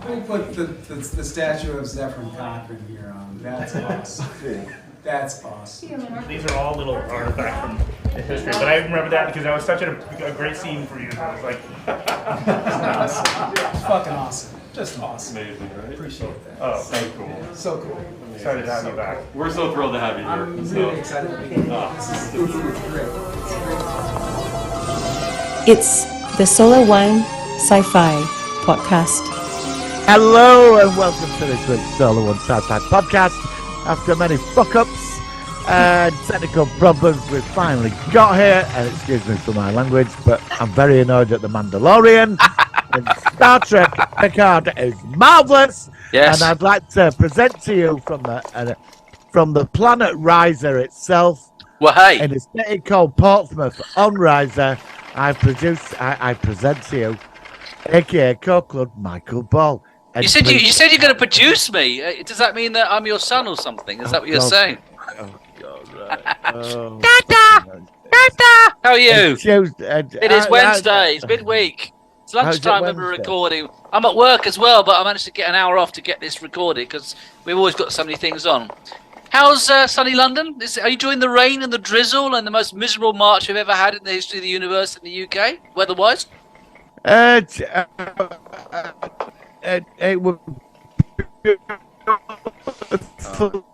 We'll put the statue of Zephyr Cochrane here on. That's awesome. That's awesome. These are all little artifacts from the history, but I remember that because that was such a great scene for you. I was like, It's fucking awesome. Just awesome. Amazing, right? Appreciate that. oh, So cool. So cool. excited to have you back. We're so thrilled to have you here. I'm really excited to be here. This is great. It's great. It's the Solar Wine Sci-Fi Podcast. Hello and welcome to this week's Solo One Sci-Fi Podcast. After many fuck-ups and technical problems, we've finally got here, and excuse me for my language, but I'm very annoyed at the Mandalorian. And Star Trek Picard is marvellous, Yes. and I'd like to present to you from the planet Riser itself, Well, hey. in a city called Portsmouth on Riser, I present to you, aka Co-Club Michael Ball. And You said please- you said you're going to produce me. Does that mean that I'm your son or something? Is that what you're God. saying? Oh, God, right. Oh. Dada! How are you? It's Tuesday. It is Wednesday. It's midweek. It's How's it lunchtime when we're Wednesday? recording. I'm at work as well, but I managed to get an hour off to get this recorded because we've always got so many things on. How's sunny London? Are you enjoying the rain and the drizzle and the most miserable March we've ever had in the history of the universe in the UK, weather-wise? It was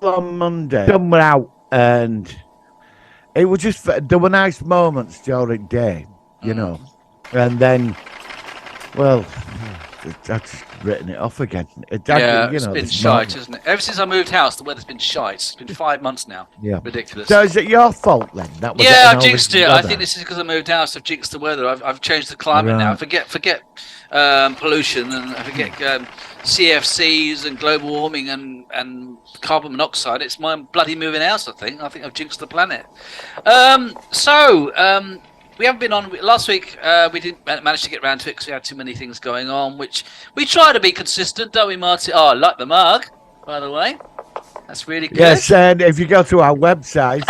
on Monday. Some were out, and it was just there were nice moments during the day, you know, and then, well, I've just written it off again. Yeah, you it's know, been this shite, moment. isn't it? Ever since I moved house, the weather's been shite. It's been 5 months now. Yeah. Ridiculous. So is it your fault then? That was Yeah, getting I've all jinxed this it. I weather? think this is because I moved house. I've jinxed the weather. I've changed the climate now. Right. Forget pollution and I forget CFCs and global warming and carbon monoxide. It's my bloody moving house. I think I've jinxed the planet. We haven't been on last week. We didn't manage to get around to it because we had too many things going on. Which we try to be consistent, don't we, Marty? Oh, I like the mug, by the way. That's really good. Yes, and if you go to our website,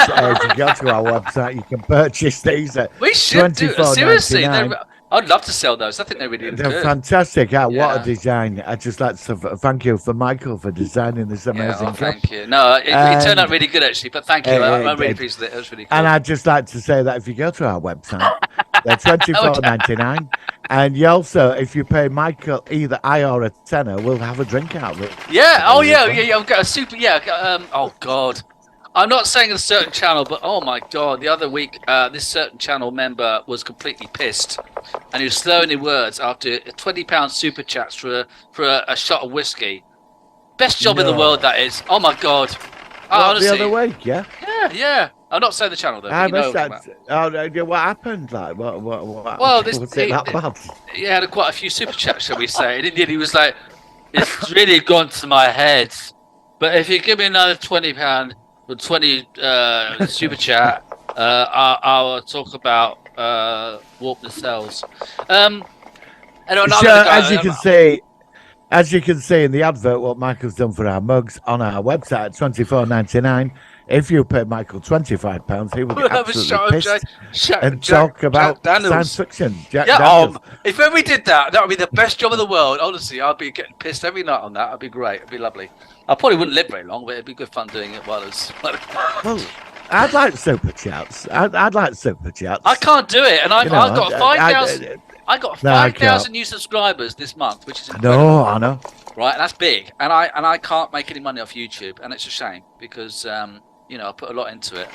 you can purchase these at We should do it. Seriously, $24.99. I'd love to sell those. I think they're really They're good. fantastic. What Yeah. a design. I'd just like to thank you for Michael for designing this amazing cup. Thank you. No, it turned out And- really good actually, but thank you. I'm really pleased with it. It was really cool. And I'd just like to say that if you go to our website, they're $24.99. And you also, if you pay Michael either I or a tenner, we'll have a drink out of it. Yeah. Oh yeah. I've got a super. Yeah. Oh God. I'm not saying a certain channel, but oh my God, the other week, this certain channel member was completely pissed, and he was slurring his words after a £20 super chats for a shot of whiskey. Best job in the No. world, that is. Oh my God. What, Honestly. the other week, yeah? Yeah. I'm not saying the channel though. I But you know must what I'm talking about. what happened? Like, what Well, was it that bad? He had quite a few super chats, shall we say? And in the end, he was like, "It's really gone to my head, but if you give me another £20 or 20 super chat, I'll talk about warp the cells." And another So, guy, as you can see in the advert, what Michael's done for our mugs on our website, $24.99. If you pay Michael £25, he will get have a absolutely shot of pissed and talk about science fiction. Jack Yeah, Daniels. if we did that, that would be the best job in the world. Honestly, I'd be getting pissed every night on that. That'd be great. It'd be lovely. I probably wouldn't live very long, but it'd be good fun doing it while it's. Well, I'd like super chats. I'd like super chats. I can't do it, and I've You know, got 5,000. I got No, I 5,000 can't. new subscribers this month, which is incredible. No, I know. Right, that's big, and I can't make any money off YouTube, and it's a shame because I put a lot into it,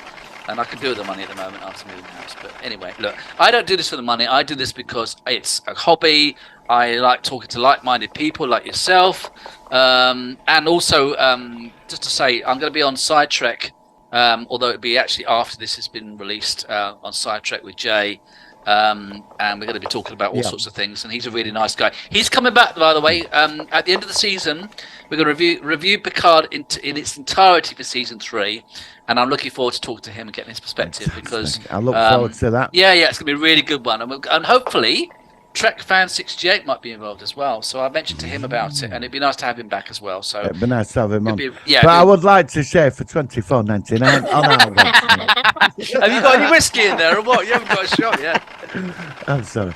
and I can do with the money at the moment after moving house. But anyway, look, I don't do this for the money. I do this because it's a hobby. I like talking to like-minded people like yourself, and also just to say, I'm going to be on Side Trek, although it'll be actually after this has been released on Side Trek with Jay. And we're going to be talking about all sorts of things, and he's a really nice guy. He's coming back, by the way, at the end of the season. We're going to review Picard in its entirety for season 3, and I'm looking forward to talking to him and getting his perspective because I look forward to that. Yeah, it's going to be a really good one, and hopefully Trek Fan 68 might be involved as well. So I mentioned to him about it, and it'd be nice to have him back as well. So It'd be nice to have him on. yeah, But I would like to share for $24.99 on our website. Have you got any whiskey in there or what? You haven't got a shot yet. I'm sorry.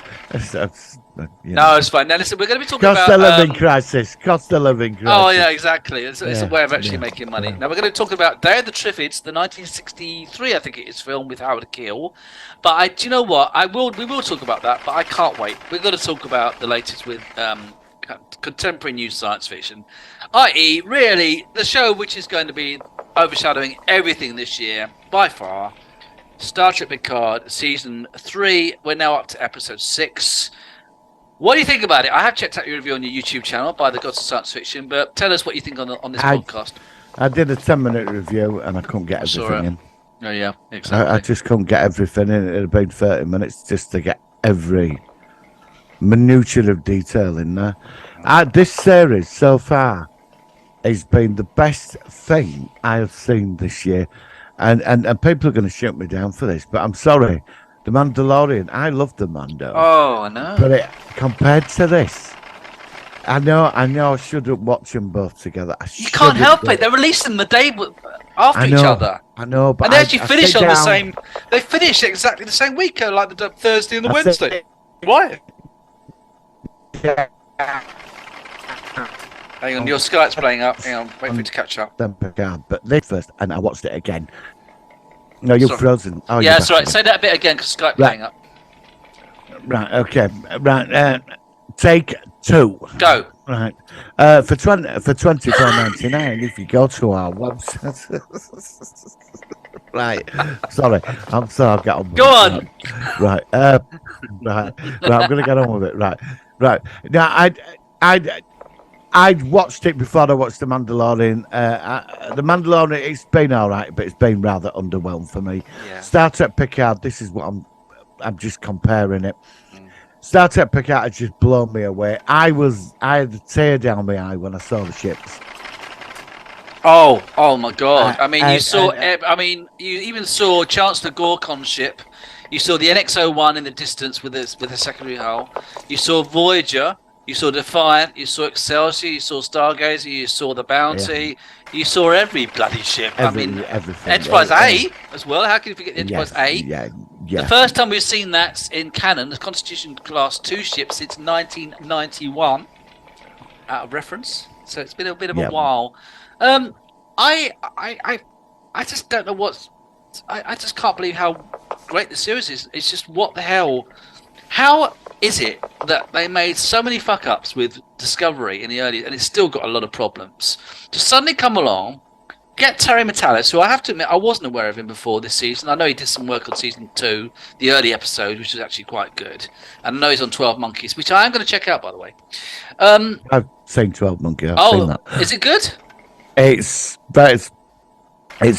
No, it's fine. Now listen, we're going to be talking Cost about of living crisis. Cost of living crisis. Oh yeah, exactly. It's a way of actually yeah, making money. yeah. Now we're going to talk about Day of the Triffids, the 1963, I think it is, film with Howard Keel. But do you know what? We will talk about that, but I can't wait. We're going to talk about the latest with contemporary new science fiction, i.e., really the show which is going to be overshadowing everything this year by far. Star Trek Picard season 3. We're now up to episode 6. What do you think about it? I have checked out your review on your YouTube channel by the Gods of Science Fiction, but tell us what you think on this podcast. I did a 10-minute review and I couldn't get everything in. Oh yeah, exactly. I just couldn't get everything in. It had been 30 minutes just to get every minutiae of detail in there. This series so far has been the best thing I have seen this year. And people are going to shoot me down for this, but I'm sorry. The Mandalorian, I love the Mando. Oh, I know. But compared to this, I know I shouldn't watch them both together. You can't help it. They're releasing the day after each other. I know, but and they actually finish on the down, same. They finish exactly the same week, like the Thursday and the Wednesday. Why? Hang on, your Skype's playing up. Hang on, wait for it to catch up. But this first, and I watched it again. No, you're frozen. Oh, yeah, that's right. Say that a bit again because Skype's playing up. Right. Okay. Right. Take 2. Go. Right. For $24.99, if you go to our website. Right. Sorry. I'm sorry. I've got on. Go on. Right. Right. I'm gonna get on with it. Right. Now, I watched it before I watched The Mandalorian. The Mandalorian, it's been all right, but it's been rather underwhelmed for me. Yeah. Star Trek Picard, this is what I'm just comparing it. Star Trek Picard has just blown me away. I had a tear down my eye when I saw the ships. Oh my God! You even saw Chancellor Gorkon's ship. You saw the NX-01 in the distance with a secondary hull. You saw Voyager. You saw Defiant, you saw Excelsior, you saw Stargazer, you saw the Bounty, you saw every bloody ship. Everything. Enterprise A as well. How can you forget the Enterprise A? Yeah. The first time we've seen that in canon, the Constitution Class 2 ship since 1991, out of reference. So it's been a bit of a while. I just don't know what's. I just can't believe how great the series is. It's just what the hell. How is it that they made so many fuck-ups with Discovery in the early, and it's still got a lot of problems, to suddenly come along, get Terry Matalas, who I have to admit I wasn't aware of him before this season. I know he did some work on season 2, the early episode, which was actually quite good. And I know he's on 12 Monkeys, which I am going to check out, by the way. I've seen 12 Monkeys. I've seen that. Is it good? It's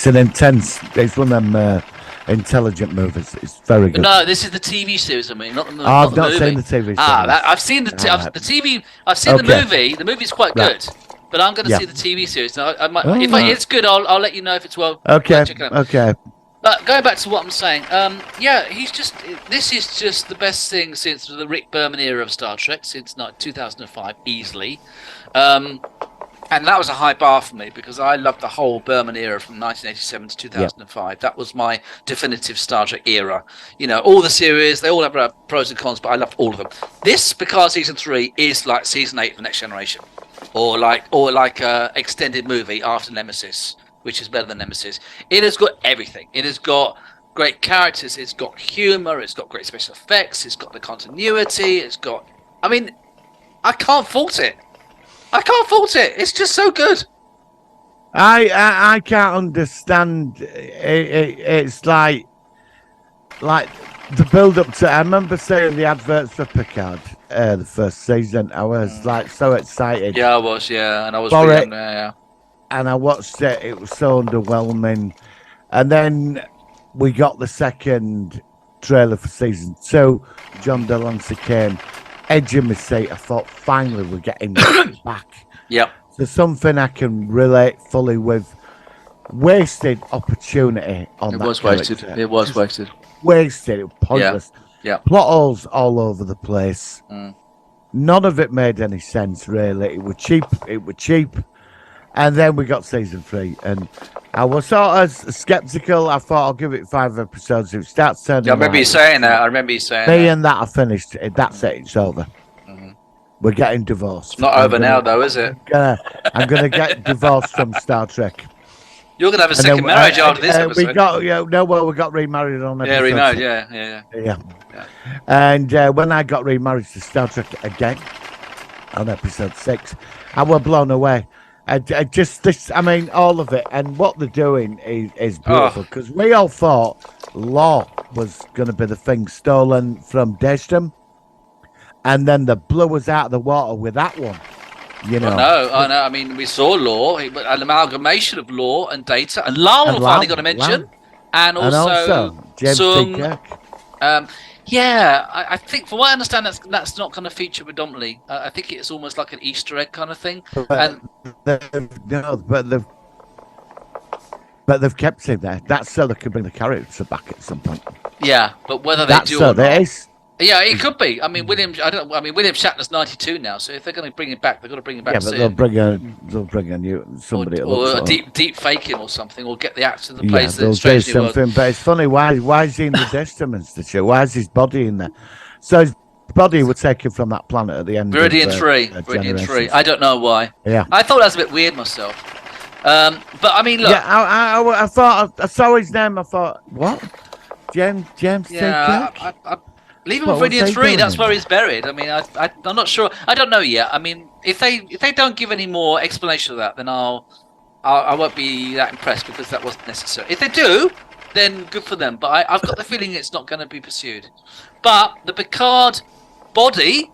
an intense. It's one of them intelligent movies. It's very good. No, this is the TV series. I mean, not the movie. I've not seen the TV series. I've seen the TV. I've seen the movie. The movie's quite good, but I'm going to see the TV series. Now, it's good, I'll let you know if it's well. Okay. Okay. But going back to what I'm saying, this is just the best thing since the Rick Berman era of Star Trek, since 2005, easily. And that was a high bar for me because I loved the whole Berman era from 1987 to 2005. That was my definitive Star Trek era. You know, all the series, they all have pros and cons, but I loved all of them. This, Picard season 3, is like season 8 of The Next Generation, or like a extended movie after Nemesis, which is better than Nemesis. It has got everything. It has got great characters. It's got humor. It's got great special effects. It's got the continuity. It's got. I mean, I can't fault it. It's just so good. I can't understand. It's like the build up to. I remember seeing the adverts for Picard, the first season. I was like so excited. Yeah, I was. Yeah, and I was. And I watched it. It was so underwhelming. And then we got the second trailer for season 2. John Delancey came. Edge of my seat. I thought finally we're getting back. Yep. So something I can relate fully with. Wasted opportunity on that. It was wasted. Wasted. It was pointless. Yeah. Plot holes all over the place. None of it made any sense really. It was cheap. And then we got season 3, and I was sort of skeptical. I thought I'll give it 5 episodes. If it starts turning, I remember you saying that. Me and that are finished. That's it. It's over. We're getting divorced. Not over now, though, is it? I'm gonna get divorced from Star Trek. You're gonna have a And second marriage after this episode. we got remarried on episode remarried. 6. Yeah. And when I got remarried to Star Trek again on episode 6, I was blown away. Just this, I mean, all of it, and what they're doing is beautiful, because we all thought Law was going to be the thing stolen from Dayston, and then they blew us out of the water with that one. You know, I know. I mean, we saw Law, an amalgamation of Law and Data, and Lal finally got a mention, and also James T. Kirk. Yeah, I think, from what I understand, that's not going to feature predominantly. I think it's almost like an Easter egg kind of thing. But they've kept him there. That's so they can bring the character back at some point. Yeah, but whether they do or not. Yeah, it could be. I mean, William Shatner's 92 now, so if they're going to bring him back, they've got to bring him back soon. Yeah, but they'll bring a new somebody, or deep fake him or something, or get the actor that plays they'll do something. But it's funny, why is he in the Dayston Institute? Why is his body in there? So his body was taken from that planet at the end. Viridian 3. I don't know why. Yeah, I thought that was a bit weird myself. But I mean, look. Yeah, I thought I saw his name. I thought, what? James T. Kirk? Leave him Viridian 3. That's where he's buried. I mean, I'm not sure. I don't know yet. I mean, if they don't give any more explanation of that, then I won't be that impressed, because that wasn't necessary. If they do, then good for them. But I've got the feeling it's not going to be pursued. But the Picard body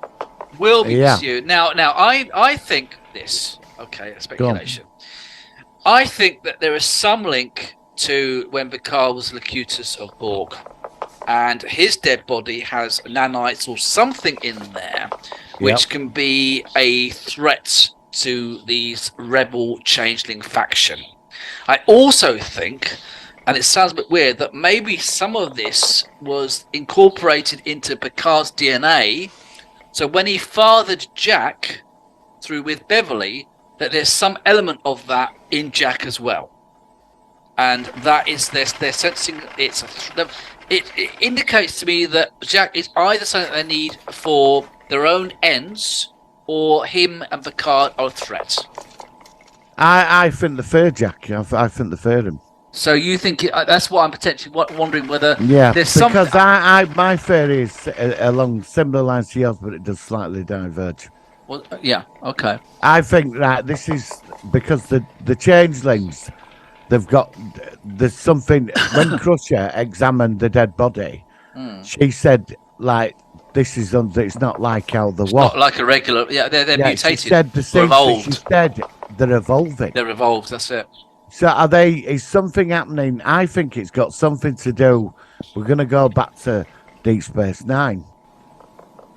will be pursued. Now, I think this. Okay, speculation. I think that there is some link to when Picard was Locutus of Borg, and his dead body has nanites or something in there, which can be a threat to these rebel changeling faction. I also think, and it sounds a bit weird, that maybe some of this was incorporated into Picard's DNA, so when he fathered Jack through with Beverly, that there's some element of that in Jack as well. And that is, they're sensing it indicates to me that Jack is either something they need for their own ends, or him and Picard are a threat. I think the third Jack. I think the third him. So you think that's what I'm potentially wondering, whether there's some. Because my theory is along similar lines to yours, but it does slightly diverge. Well, yeah, okay. I think that this is because the changelings. There's something, when Crusher examined the dead body, she said, like, it's not like how the not like a regular, they're mutated. She said she said they're evolving. They're evolved, that's it. So is something happening? I think it's got something to do, we're going to go back to Deep Space Nine.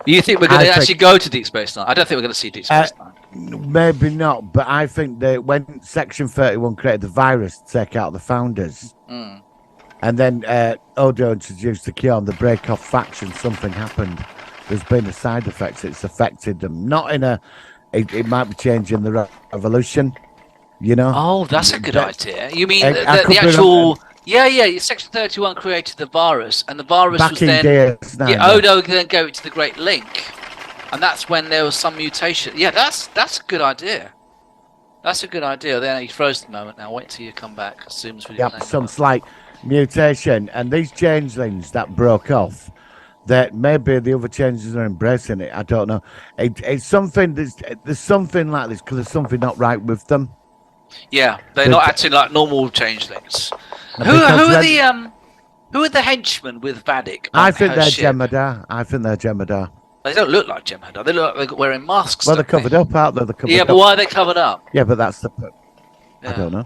You think we're going to actually go to Deep Space Nine? I don't think we're going to see Deep Space Nine. Maybe not, but I think that when Section 31 created the virus to take out the founders, and then Odo introduced the cure on the break-off faction, something happened. There's been a side effect. It's affected them. Not in it might be changing the revolution, you know? Oh, that's a good idea. You mean the actual... Yeah, Section 31 created the virus, and the virus was then... Odo then gave it to the Great Link. And that's when there was some mutation. Yeah, that's a good idea. That's a good idea. Then he froze the moment. Now wait till you come back. Assumes we didn't. Some slight mutation, and these changelings that broke off, that maybe the other changelings are embracing it. I don't know. It's something. There's something like this because there's something not right with them. Yeah, they're not acting like normal changelings. Who are the henchmen with Vadik? I think they're Jem'Hadar. They don't look like Jem'Hadar. They look like they're wearing masks. Well, they're covered up, aren't they? But why are they covered up? Yeah, but that's the... I don't know.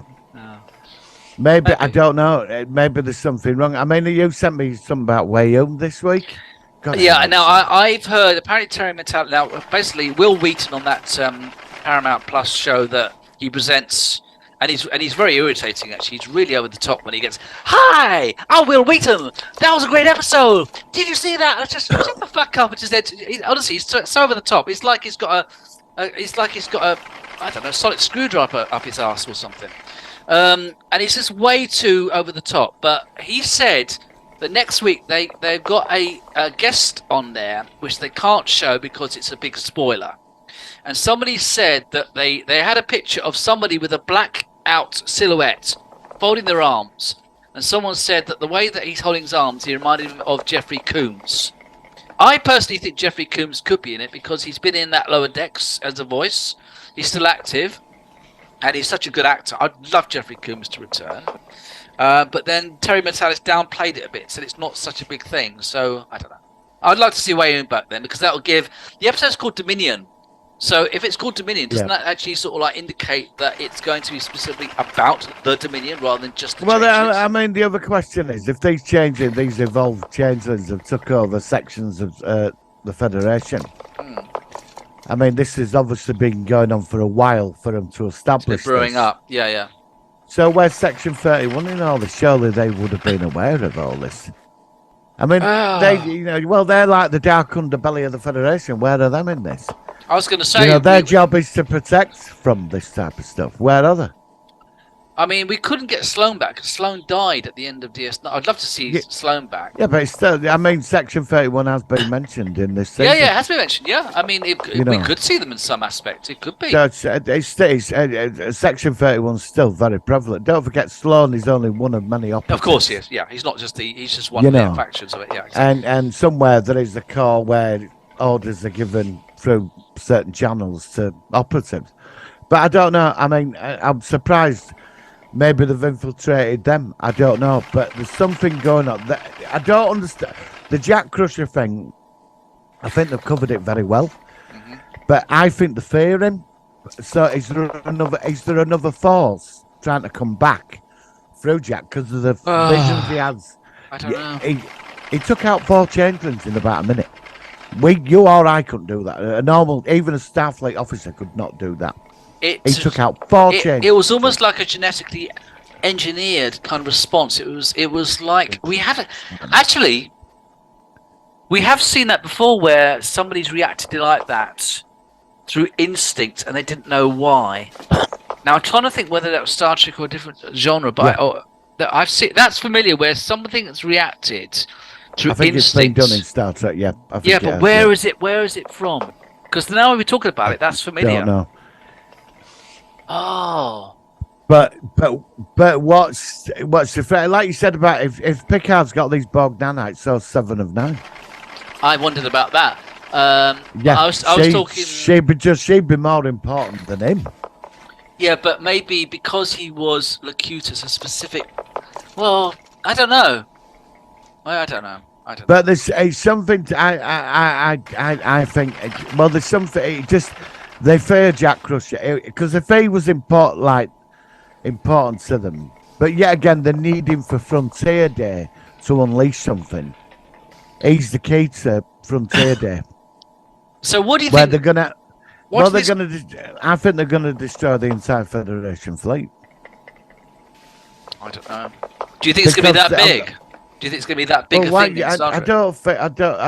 Maybe, I don't know. Maybe there's something wrong. I mean, you sent me something about Wayum this week. Now, I've heard, apparently Terry Metal... Now, basically, Will Wheaton on that Paramount Plus show that he presents... And he's very irritating, actually. He's really over the top when he gets, "Hi, I'm Will Wheaton. That was a great episode. Did you see that?" I just shut the fuck up. And just honestly, he's so over the top. It's like he's got a I don't know, solid screwdriver up his ass or something. And it's just way too over the top. But he said that next week they've got a guest on there which they can't show because it's a big spoiler. and somebody said that they had a picture of somebody with a black out silhouette folding their arms, and someone said that the way that he's holding his arms, he reminded him of Jeffrey Combs. I personally think Jeffrey Combs could be in it because he's been in that Lower Decks as a voice. He's still active, and he's such a good actor. I'd love Jeffrey Combs to return. But then Terry Matalis downplayed it a bit, said it's not such a big thing. So, I don't know. I'd like to see Wayne back then, because that'll give... The episode's called Dominion. So if it's called Dominion, doesn't that actually sort of like indicate that it's going to be specifically about the Dominion rather than just the changes? I mean, the other question is, if these evolved changelings have took over sections of the Federation, I mean, this has obviously been going on for a while for them to establish it's brewing this. up, yeah. So where's Section 31 in all this? Surely they would have been aware of all this. I mean, they're like the dark underbelly of the Federation. Where are them in this? I was going to say... their job is to protect from this type of stuff. Where are they? I mean, we couldn't get Sloane back because Sloane died at the end of DS9. I'd love to see Sloane back. Yeah, but it's still... I mean, Section 31 has been mentioned in this season. Yeah, it has been mentioned, yeah. I mean, we could see them in some aspect. It could be. So Section 31 is still very prevalent. Don't forget, Sloane is only one of many operatives. Of course he is, yeah. He's not just he's just one of the factions of it, yeah. Exactly. And somewhere there is a core where orders are given through certain channels to operatives. But I don't know. I mean, I'm surprised. Maybe they've infiltrated them. I don't know. But there's something going on. I don't understand. The Jack Crusher thing, I think they've covered it very well. Mm-hmm. But I think they fear him. So is there another force trying to come back through Jack because of the visions he has? I don't know. He took out 4 changelings in about a minute. You or I couldn't do that. Even a Starfleet officer could not do that. He took out 4 changelings. It was almost like a genetically engineered kind of response. It was like we have seen that before where somebody's reacted like that through instinct and they didn't know why. Now I'm trying to think whether that was Star Trek or a different genre, but I've seen that's familiar where something that's reacted through I think instinct. It's been done in Star Trek, yeah. But where is it? Where is it from? Because now we're talking about it, that's familiar. Don't know. Oh. But what's the like you said about if Picard's got these Bogdanites, so 7 of 9. I wondered about that. I was talking. She'd be more important than him. Yeah, but maybe because he was Locutus, a specific. Well, I don't know. But there's something. I think. Well, there's something. They fear Jack Crusher because if he was important to them, but yet again they need him for Frontier Day to unleash something. He's the key to Frontier Day. So what do you think? They're gonna. I think they're gonna destroy the entire Federation fleet. I don't know. Do you think it's gonna be that big? Do you think it's gonna be that big a thing? I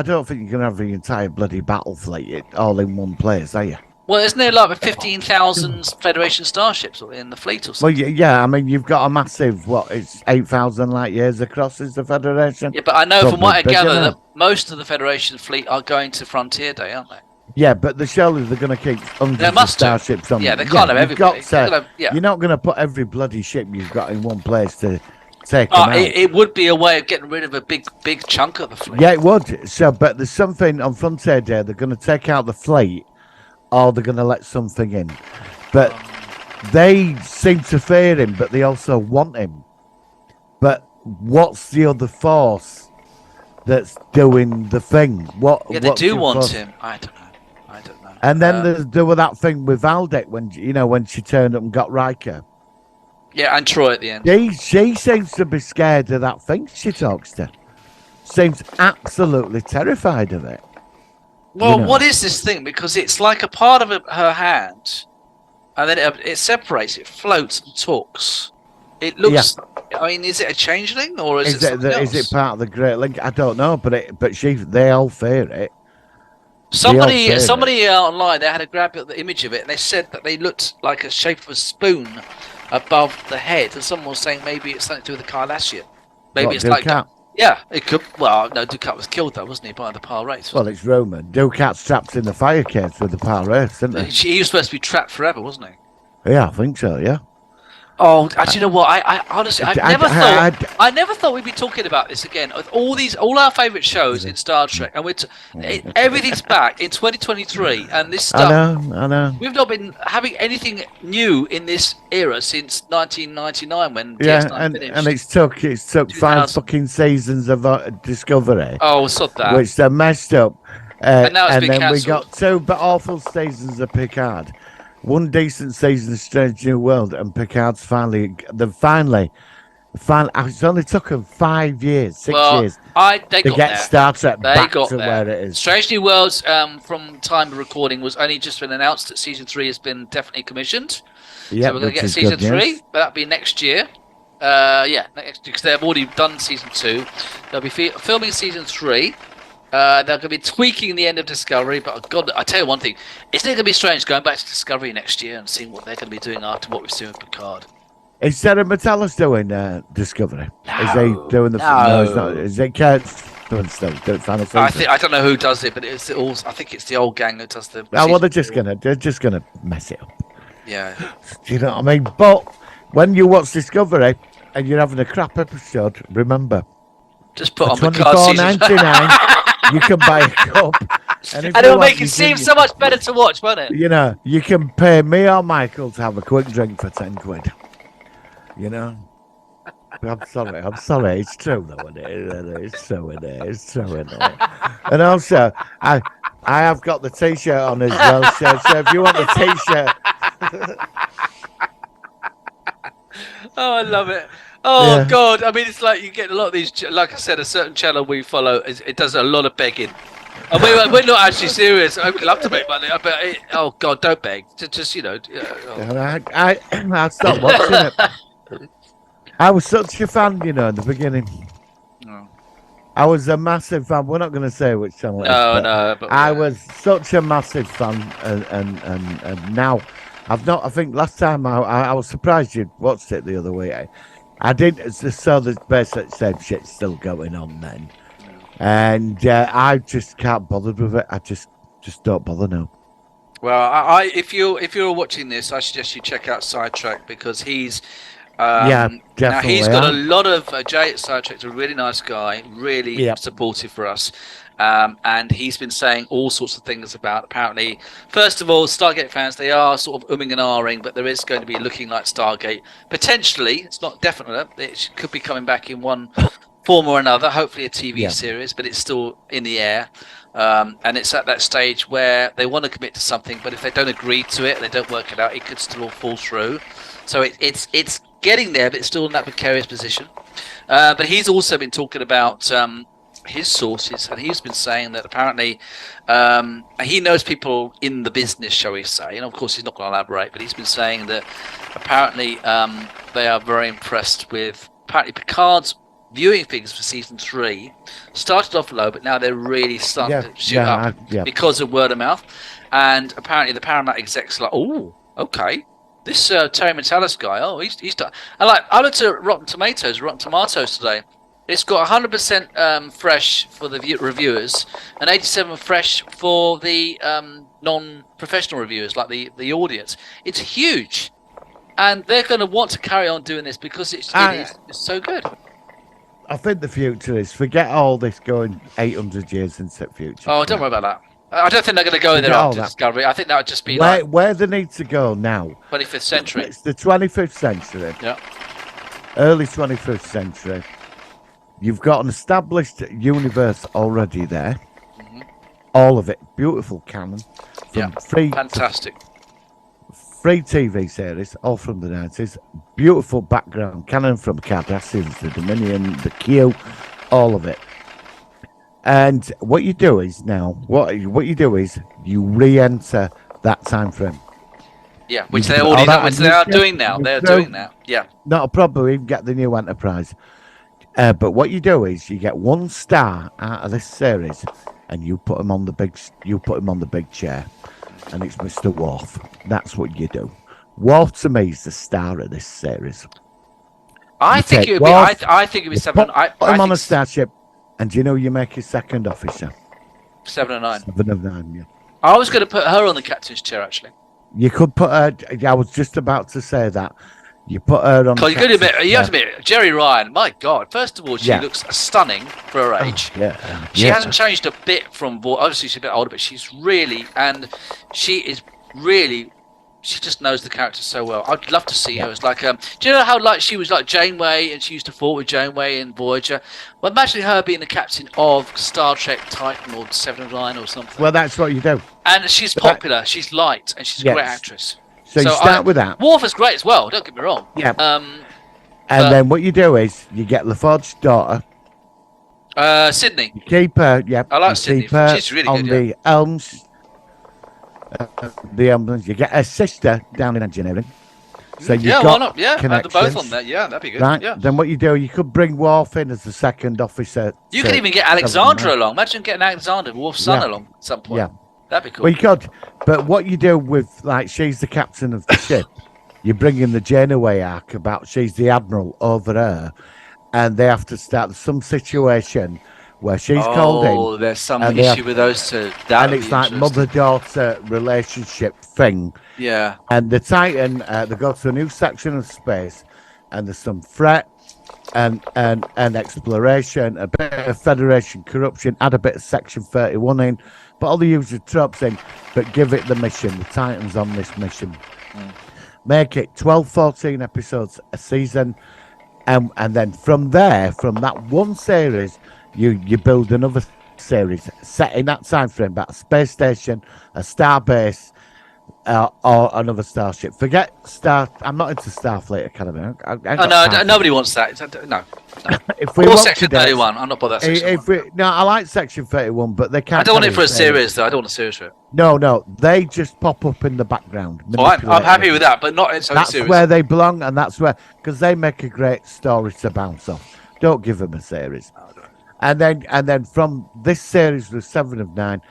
don't think you can have the entire bloody battle fleet all in one place, are you? Well, isn't there like 15,000 Federation starships in the fleet or something? Well, yeah. I mean, you've got a massive it's 8,000 light years across is the Federation. Yeah, but I know from what I gather that most of the Federation fleet are going to Frontier Day, aren't they? Yeah, but surely they're going to keep hundreds of starships on. Yeah, they can't have everybody. You're not going to put every bloody ship you've got in one place to take them out. It would be a way of getting rid of a big chunk of the fleet. Yeah, it would. So, but there's something on Frontier Day. They're going to take out the fleet, or they're going to let something in. But they seem to fear him, but they also want him. But what's the other force that's doing the thing? They do want him. I don't know. And then there was that thing with Valdek when she turned up and got Riker. Yeah, and Troy at the end. She seems to be scared of that thing she talks to. Seems absolutely terrified of it. Well, what is this thing? Because it's like a part of her hand, and then it separates, it floats and talks. It looks. Yeah. I mean, is it a changeling or is it something else? Is it part of the Great Link? I don't know, but they all fear it. Somebody online, they had a grab at the image of it, and they said that they looked like a shape of a spoon above the head, and someone was saying maybe it's something to do with the Cardassian. Maybe it's like Yeah, it could. Well, no, Ducat was killed though, wasn't he, by the Pile Wraiths? Well, it's Roman. Ducat's trapped in the fire cage with the Pile Wraiths, isn't he? He was supposed to be trapped forever, wasn't he? Yeah, I think so. Yeah. Oh, actually, you know what? I honestly, I never thought we'd be talking about this again. All our favourite shows in Star Trek, and everything's back in 2023, and this stuff. I know. We've not been having anything new in this era since 1999 when Yeah, DS9 finished. and it's took 5 fucking seasons of Discovery. Oh, stop that. Which they messed up. And now it's been then we cancelled. got 2 awful seasons of Picard. 1 decent season of Strange New World, and Picard's finally. It's only took them 5 years, 6 years They to got get there. Star Trek They back got to there. where it is. Strange New Worlds, from time of recording, was only just been announced that season 3 has been definitely commissioned. Yeah, So we're going to get season 3, but that'll be next year. Because they've already done season 2. They'll be filming season 3. They're going to be tweaking the end of Discovery, but God, I tell you one thing: isn't it going to be strange going back to Discovery next year and seeing what they're going to be doing after what we've seen with Picard? Is Sarah Metellus doing Discovery? No, Is he doing the? no. It's not. Is it Kurt doing still doing final season? I don't know who does it, but I think it's the old gang that does the. Oh, well, season they're just gonna mess it up. Yeah. Do you know what I mean? But when you watch Discovery and you're having a crap episode, remember, Just put on for Picard season. $24.99, you can buy a cup, and it'll make it seem so much better to watch, won't it? You know, you can pay me or Michael to have a quick drink for 10 quid. You know. I'm sorry. It's true though, isn't it? It's true, isn't it? And also, I have got the T-shirt on as well. So if you want the T-shirt. Oh, I love it. Oh, Yeah. God. I mean, it's like you get a lot of these, like I said, a certain channel we follow, it does a lot of begging. And we're not actually serious. I'd love to make money, but oh, God, don't beg. Just you know. And I stopped watching it. I was such a fan, you know, in the beginning. Oh. I was a massive fan. We're not going to say which channel it is. But I was such a massive fan, and now I've not. I think last time I was surprised you watched it the other week. I did. Just saw the basic same shit still going on then, and I just can't bother with it. I just don't bother now. Well, if you're watching this, I suggest you check out Sidetrack because he's. Yeah, Now definitely. he's got a lot of Jay at Sidetrack's a really nice guy, really supportive for us, and he's been saying all sorts of things about apparently. First of all, Stargate fans, they are sort of umming and ahhing, but there is going to be looking like Stargate potentially. It's not definite. It could be coming back in one form or another. Hopefully a TV series, but it's still in the air. And it's at that stage where they want to commit to something, but if they don't agree to it, they don't work it out, it could still all fall through. So it's getting there, but it's still in that precarious position. But he's also been talking about his sources, and he's been saying that apparently he knows people in the business, shall we say, and of course he's not going to elaborate, but he's been saying that apparently they are very impressed with apparently Picard's viewing figures for season 3 started off low, but now they're really starting to shoot up because of word of mouth. And apparently the Paramount execs are like, oh, okay, this Terry Metalis guy, he's done. And like I looked at Rotten Tomatoes today. It's got 100% fresh for the reviewers and 87 fresh for the non-professional reviewers, like the audience. It's huge, and they're going to want to carry on doing this because it's so good. I think the future is forget all this going 800 years into the future. Oh, don't worry about that. I don't think they're going to go there after Discovery. I think that would just be where they need to go now. 25th century. It's the 25th century. Yeah. Early 25th century. You've got an established universe already there. Mm-hmm. All of it. Beautiful canon. Fantastic. Free TV series, all from the 90s. Beautiful background canon from Cardassians, the Dominion, the Q, all of it. And what you do is you re-enter that time frame. Yeah, which they are doing now. They're doing now. Yeah. Not a problem. You can get the new Enterprise. But what you do is you get one star out of this series, and you put him on the big chair, and it's Mr. Worf. That's what you do. Worf to me is the star of this series. I think it would be. I think it would be 7. Put him on a starship, and do you know you make his second officer? 7 and 9. 7 of 9. Yeah. I was going to put her on the captain's chair actually. You could put her. I was just about to say that. You put her on. You have to admit, Jerry Ryan. My God! First of all, she looks stunning for her age. She hasn't changed a bit from. Obviously, she's a bit older, but she's really, and she is really. She just knows the character so well. I'd love to see her as like. Do you know how like she was like Janeway, and she used to fought with Janeway in Voyager? Well, imagine her being the captain of Star Trek Titan or 7 of 9 or something. Well, that's what you do. And she's popular. She's light, and she's a great actress. So you start with that. Worf is great as well. Don't get me wrong. Yeah. And then what you do is you get LaForge's daughter. Sydney. You keep her. Yeah. I like Sydney. Keep her She's really on good. the Elms. The Elms. You get her sister down in engineering. So you why not? Yeah, have the both on there. Yeah, that'd be good. Right. Yeah. Then what you do, you could bring Worf in as the second officer. You could even get Alexandra along. Imagine getting Alexandra, Worf's son, along at some point. Yeah. That'd be cool. Well, you could, but what you do with, like, she's the captain of the ship, you bring in the Janeway arc about she's the admiral over her, and they have to start some situation where she's called in. Oh, there's some issue with those two. And it's like mother-daughter relationship thing. Yeah. And the Titan, they go to a new section of space, and there's some threat and exploration, a bit of Federation corruption, add a bit of Section 31 in, but all the usual tropes in, but give it the mission. The Titan's on this mission. Make it 12, 14 episodes a season, and then from there, from that one series, you build another series set in that time frame about a space station, a star base, or another starship. Forget I'm not into Starfleet Academy. No, nobody wants that. No. If we or want Section 31. I'm not bothered that Section No, I like Section 31, but they can't. I don't want it for a series, though. I don't want a series for it. No, they just pop up in the background. I'm happy with that, but not in That's series. where they belong, and that's where, because they make a great story to bounce off. Don't give them a series. And then from this series with 7 of 9,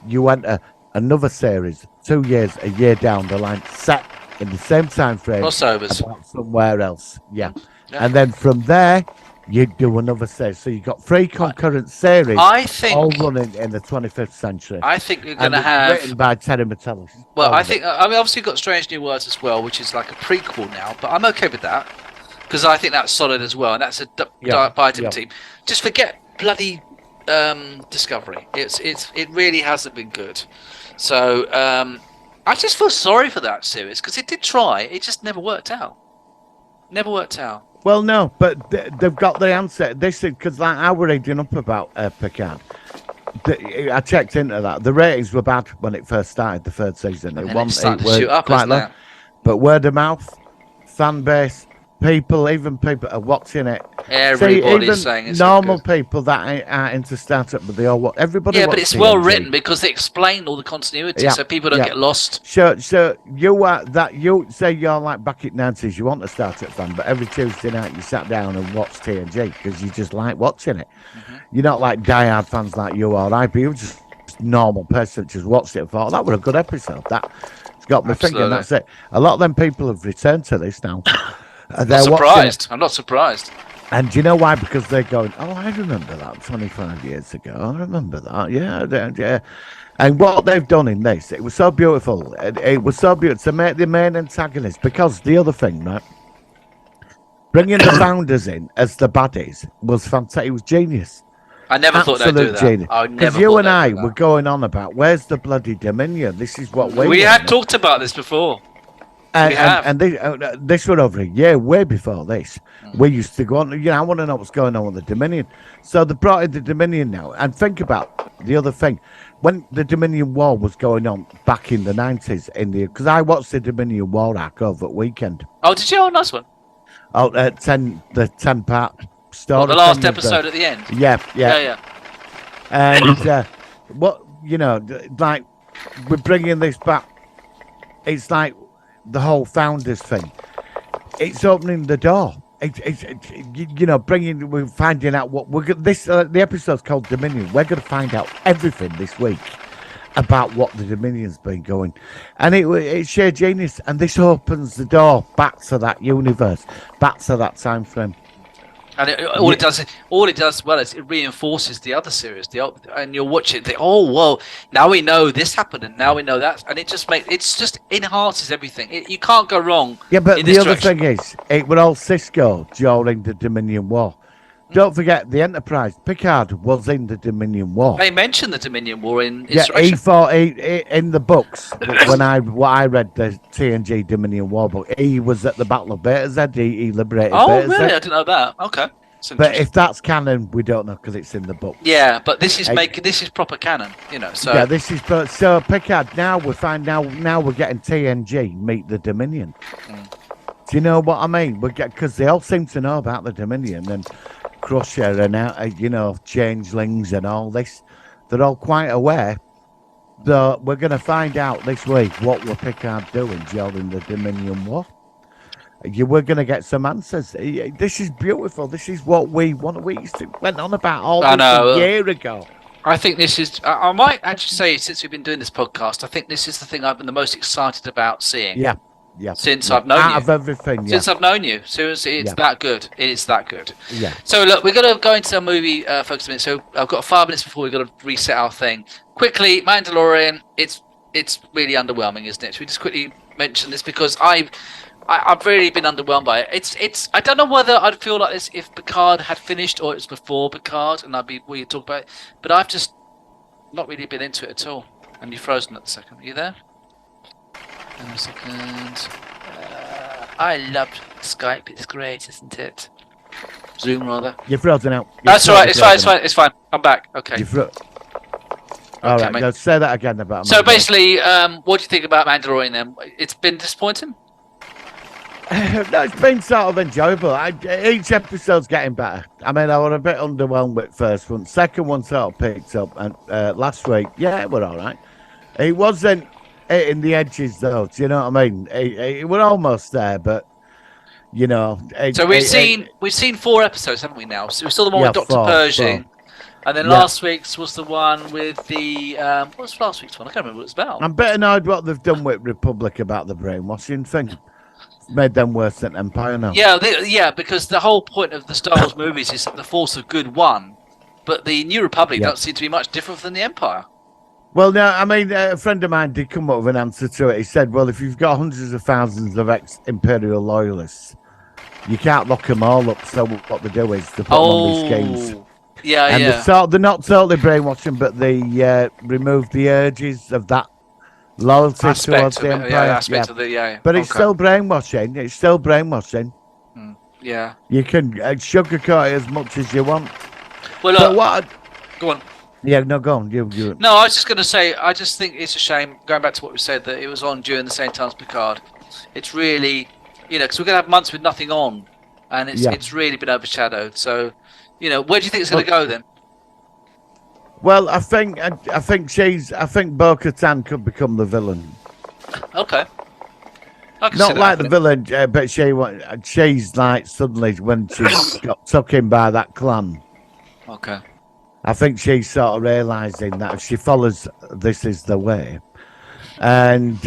you enter another series, 2 years, a year down the line, set in the same time frame. Crossovers. Somewhere else, yeah. And then from there, you do another series. So you've got 3 concurrent series, all running in the 25th century. I think you're going to have... written by Terry Metellus. Well, I mean, obviously you've got Strange New Worlds as well, which is like a prequel now, but I'm okay with that, because I think that's solid as well, and that's a Biden team. Just forget bloody Discovery. It really hasn't been good. So I just feel sorry for that series, because it did try, it just never worked out. Well, no, but they've got the answer. This is because, like, I was reading up about Picard. I checked into that. The ratings were bad when it first started, the 3rd season. It was quite low. But word of mouth, fan base, even people are watching it. Everybody's saying it's normal people that aren't into startup, but they all watch. Everybody. Yeah, but it's well written because they explain all the continuity, so people don't get lost. So you say you're like back in the 90s, you want a startup fan, but every Tuesday night you sat down and watched TNG because you just like watching it. You're not like diehard fans like you or I, but you're just a normal person that just watched it and thought, that was a good episode. It's got me thinking. That's it. A lot of them people have returned to this now. I'm not surprised. And do you know why? Because they're going, I remember that 25 years ago. I remember that. Yeah. And what they've done in this, it was so beautiful. It was so beautiful to make the main antagonist. Because the other thing, right? Bringing the founders in as the baddies was fantastic. It was genius. I never thought they'd do that. Because you and I were going on about, where's the bloody Dominion? This is what we had talked about this before. And this went over a year, way before this. We used to go on, I want to know what's going on with the Dominion. So they brought in the Dominion now. And think about the other thing. When the Dominion War was going on back in the 90s, because I watched the Dominion War arc over at weekend. Oh, did you? Oh, nice one. Oh, the 10-part story. Well, the last episode at the end. Yeah. And like, we're bringing this back. It's like the whole founders thing. It's opening the door. We're finding out what the episode's called Dominion. We're going to find out everything this week about what the Dominion's been going, and it's sheer genius. And this opens the door back to that universe, back to that time frame. And all it does well is it reinforces the other series. And you'll watch it. Whoa! Now we know this happened, and now we know that, and it just enhances everything. You can't go wrong. Yeah, but in the this other direction. thing is, it was all Cisco during the Dominion War. Don't forget the Enterprise. Picard was in the Dominion War. They mentioned the Dominion War in Yeah, Insurrection. in the books when I read the TNG Dominion War book, he was at the Battle of Beta Z. He liberated. Oh, Beta really? Z. I didn't know that. Okay. But if that's canon, we don't know because it's in the book. Yeah, but this is proper canon, So Yeah, this is so Picard. Now we're getting TNG meet the Dominion. Do you know what I mean? Because they all seem to know about the Dominion and Crusher and changelings and all this. They're all quite aware. So we're going to find out this week what were Picard doing during the Dominion War. We're going to get some answers. This is beautiful. This is what we want. We went on about all this a year ago. I think this is. I might actually say, since we've been doing this podcast, I think this is the thing I've been the most excited about seeing. Yeah. Since I've known you. Out of everything. Since I've known you. Seriously, it's that good. It's that good. Yeah. So look, we're going to go into a movie focus a minute. So I've got 5 minutes before we've got to reset our thing. Quickly, Mandalorian. It's really underwhelming, isn't it? Should we just quickly mention this because I've really been underwhelmed by it. It's. I don't know whether I'd feel like this if Picard had finished or it was before Picard, and we talk about it. But I've just not really been into it at all. And you're frozen at the second. Are you there? Hang on a second. I love Skype. It's great, isn't it? Zoom rather. You're frozen out. That's all right. It's fine. I'm back. Okay. All right. Now say that again about. So basically, what do you think about Mandalorian then? It's been disappointing. No, it's been sort of enjoyable. Each episode's getting better. I mean, I was a bit underwhelmed with first one. Second one sort of picked up, and last week, it were all right. It wasn't hitting the edges though. Do you know what I mean? It were almost there, but So we've seen 4 episodes, haven't we now? So we saw the one with Dr. Pershing. And then last week's was the one with the what was last week's one? I can't remember what it was about. I'm a bit annoyed what they've done with Republic about the brainwashing thing. Made them worse than Empire now. Yeah, because the whole point of the Star Wars movies is that the Force of Good won, but the New Republic don't seem to be much different than the Empire. Well, no, I mean, a friend of mine did come up with an answer to it. He said, well, if you've got hundreds of thousands of ex-Imperial loyalists, you can't lock them all up. So what they do is they put them on these games. They're not totally brainwashing, but they remove the urges of that loyalty towards the Empire. But it's still brainwashing. Yeah. You can sugarcoat it as much as you want. Well, go on. Yeah, no, go on. You. No, I was just going to say, I just think it's a shame, going back to what we said, that it was on during the same time as Picard. It's really, because we're going to have months with nothing on, and it's really been overshadowed. So, where do you think it's going to go then? Well, I think Bo-Katan could become the villain. Okay. Not like the villain, but she's like suddenly when she got took in by that clan. Okay. I think she's sort of realising that if she follows this is the way, and she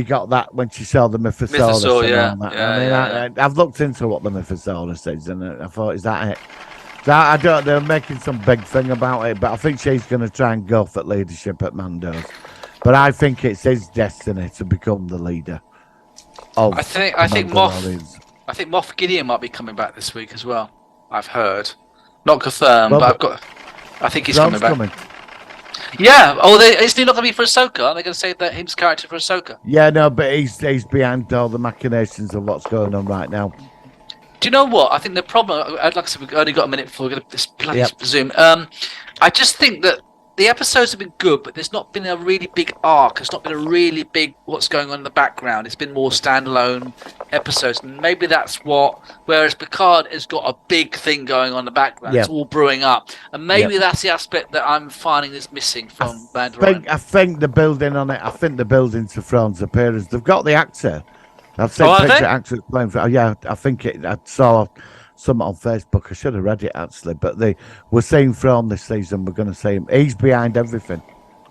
got that when she saw the Mythosaurus. I've looked into what the Mythosaurus is, and I thought, is that it? I don't. They're making some big thing about it, but I think she's going to try and go for leadership at Mando's. But I think it's his destiny to become the leader. I think Moff Gideon might be coming back this week as well. I've heard, not confirmed, but I think he's coming back. Yeah. Isn't he not going to be for Ahsoka? Aren't they going to say that his character for Ahsoka? Yeah, no, but he's behind all the machinations of what's going on right now. Do you know what? I think the problem, like I said, we've only got a minute before we're going to bloody Zoom. I just think that the episodes have been good, but there's not been a really big arc. It's not been a really big what's going on in the background. It's been more standalone episodes. And maybe that's whereas Picard has got a big thing going on in the background. It's all brewing up. And maybe that's the aspect that I'm finding is missing from Mandalorian. I think the building on it, the building to Thrawn's appearance, they've got the actor. I've seen picture actors playing for. Yeah, I think I saw something on Facebook. I should have read it actually, but they were saying from this season we're going to say he's behind everything.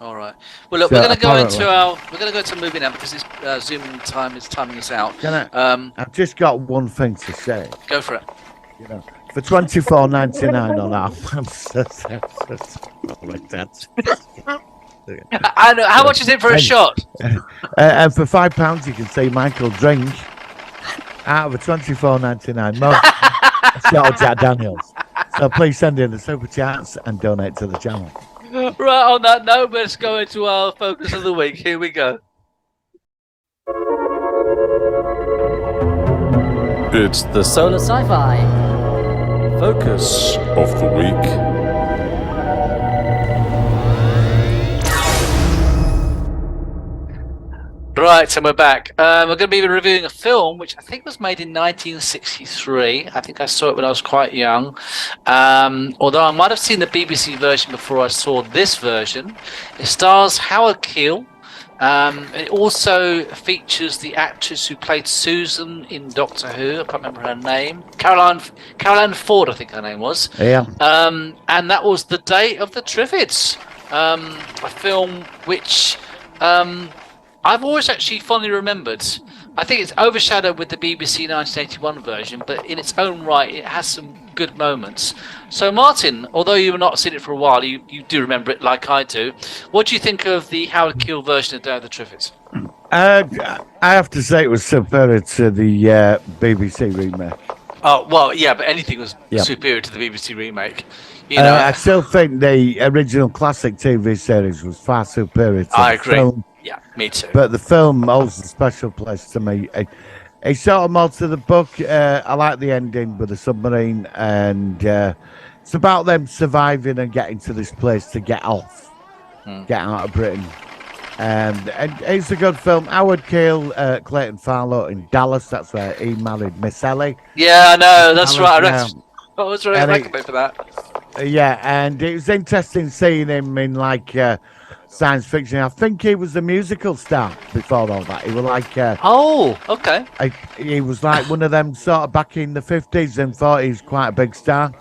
All right. Well, look, So we're going to go apparently- into a movie now because this Zoom time is timing us out. I've just got one thing to say. Go for it. You know, for $24.99 on our I know. How much is it for a shot? and for £5 you can see Michael drink out of a $24.99 mug a shot of Jack Daniels. So please send in the super chats and donate to the channel. Right, on that note, let's go into our focus of the week. Here we go. It's the Solar Sci-Fi focus of the week. Right, and we're back. We're going to be reviewing a film which I think was made in 1963. I think I saw it when I was quite young. Although I might have seen the BBC version before I saw this version. It stars Howard Keel. It also features the actress who played Susan in Doctor Who. I can't remember her name. Caroline Ford, I think her name was. Yeah. And that was The Day of the Triffids. A film which... I've always actually fondly remembered. I think it's overshadowed with the BBC 1981 version, but in its own right, it has some good moments. So, Martin, although you've not seen it for a while, you do remember it like I do. What do you think of the Howard Keel version of Day of the Triffids? I have to say it was superior to the BBC remake. Oh, well, yeah, but anything was Yeah. superior to the BBC remake. You know, I still think the original classic TV series was far superior to I the agree. film. Yeah, me too. But the film holds a special place to me. It's sort of more to the book. I like the ending with the submarine, and it's about them surviving and getting to this place to get off, get out of Britain. And it's a good film. Howard Keel, Clayton Farlow in Dallas. That's where he married Miss Ellie. Yeah, I know. That's Dallas, right. I was really And recommended for that. Yeah, and it was interesting seeing him in like science fiction. I think he was a musical star before all that. He was like, Oh, okay. he was like one of them sort of back in the 50s and 40s, quite a big star.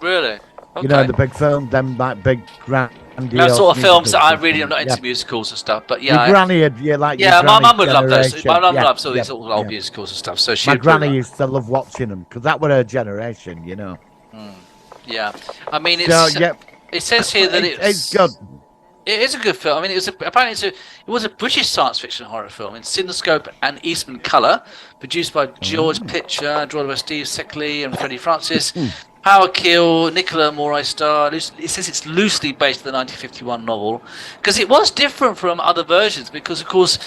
Really? Okay. You know, the big film, them like big grandiose. That sort of films that I musicals. really am not into Yeah. musicals and stuff, but Your yeah. granny had, yeah, like Yeah, your my granny's mum would love those. generation. My mum Yeah, loves all these yeah, old yeah. musicals and stuff. So she. My granny used to love watching them because that was her generation, you know. Yeah, I mean, So, it's. yeah, It says here that it's good. It is a good film. I mean, it was a British science fiction horror film in Cinescope and Eastman Colour, produced by George Pitcher, drawn by Steve Seckley and Freddie Francis. Howard Keel, Nicola Moray star. It says it's loosely based on the 1951 novel, because it was different from other versions. Because, of course,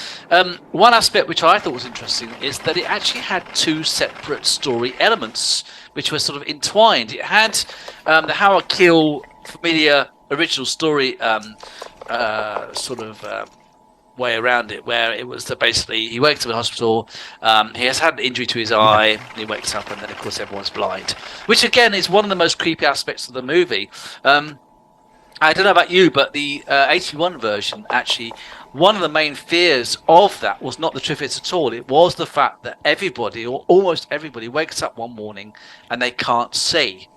one aspect which I thought was interesting is that it actually had two separate story elements, which were sort of entwined. It had the Howard Keel familiar original story way around it, where it was that basically he wakes up in hospital, he has had an injury to his eye, and he wakes up, and then of course everyone's blind, which again is one of the most creepy aspects of the movie. I don't know about you, but the 81 version, actually, one of the main fears of that was not the Triffids at all. It was the fact that everybody, or almost everybody, wakes up one morning and they can't see.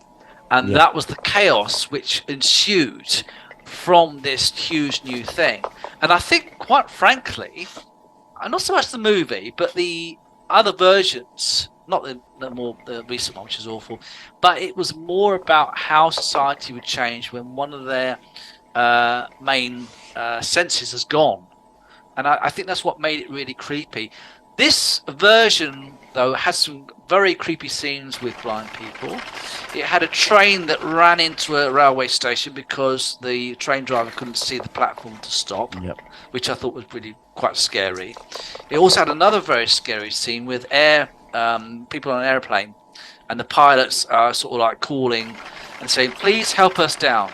And that was the chaos which ensued from this huge new thing. And I think, quite frankly, not so much the movie, but the other versions, not the recent one, which is awful, but it was more about how society would change when one of their main senses has gone. And I think that's what made it really creepy. This version, though, has some very creepy scenes with blind people. It had a train that ran into a railway station because the train driver couldn't see the platform to stop, which I thought was really quite scary. It also had another very scary scene with people on an airplane, and the pilots are sort of like calling and saying, "Please help us down,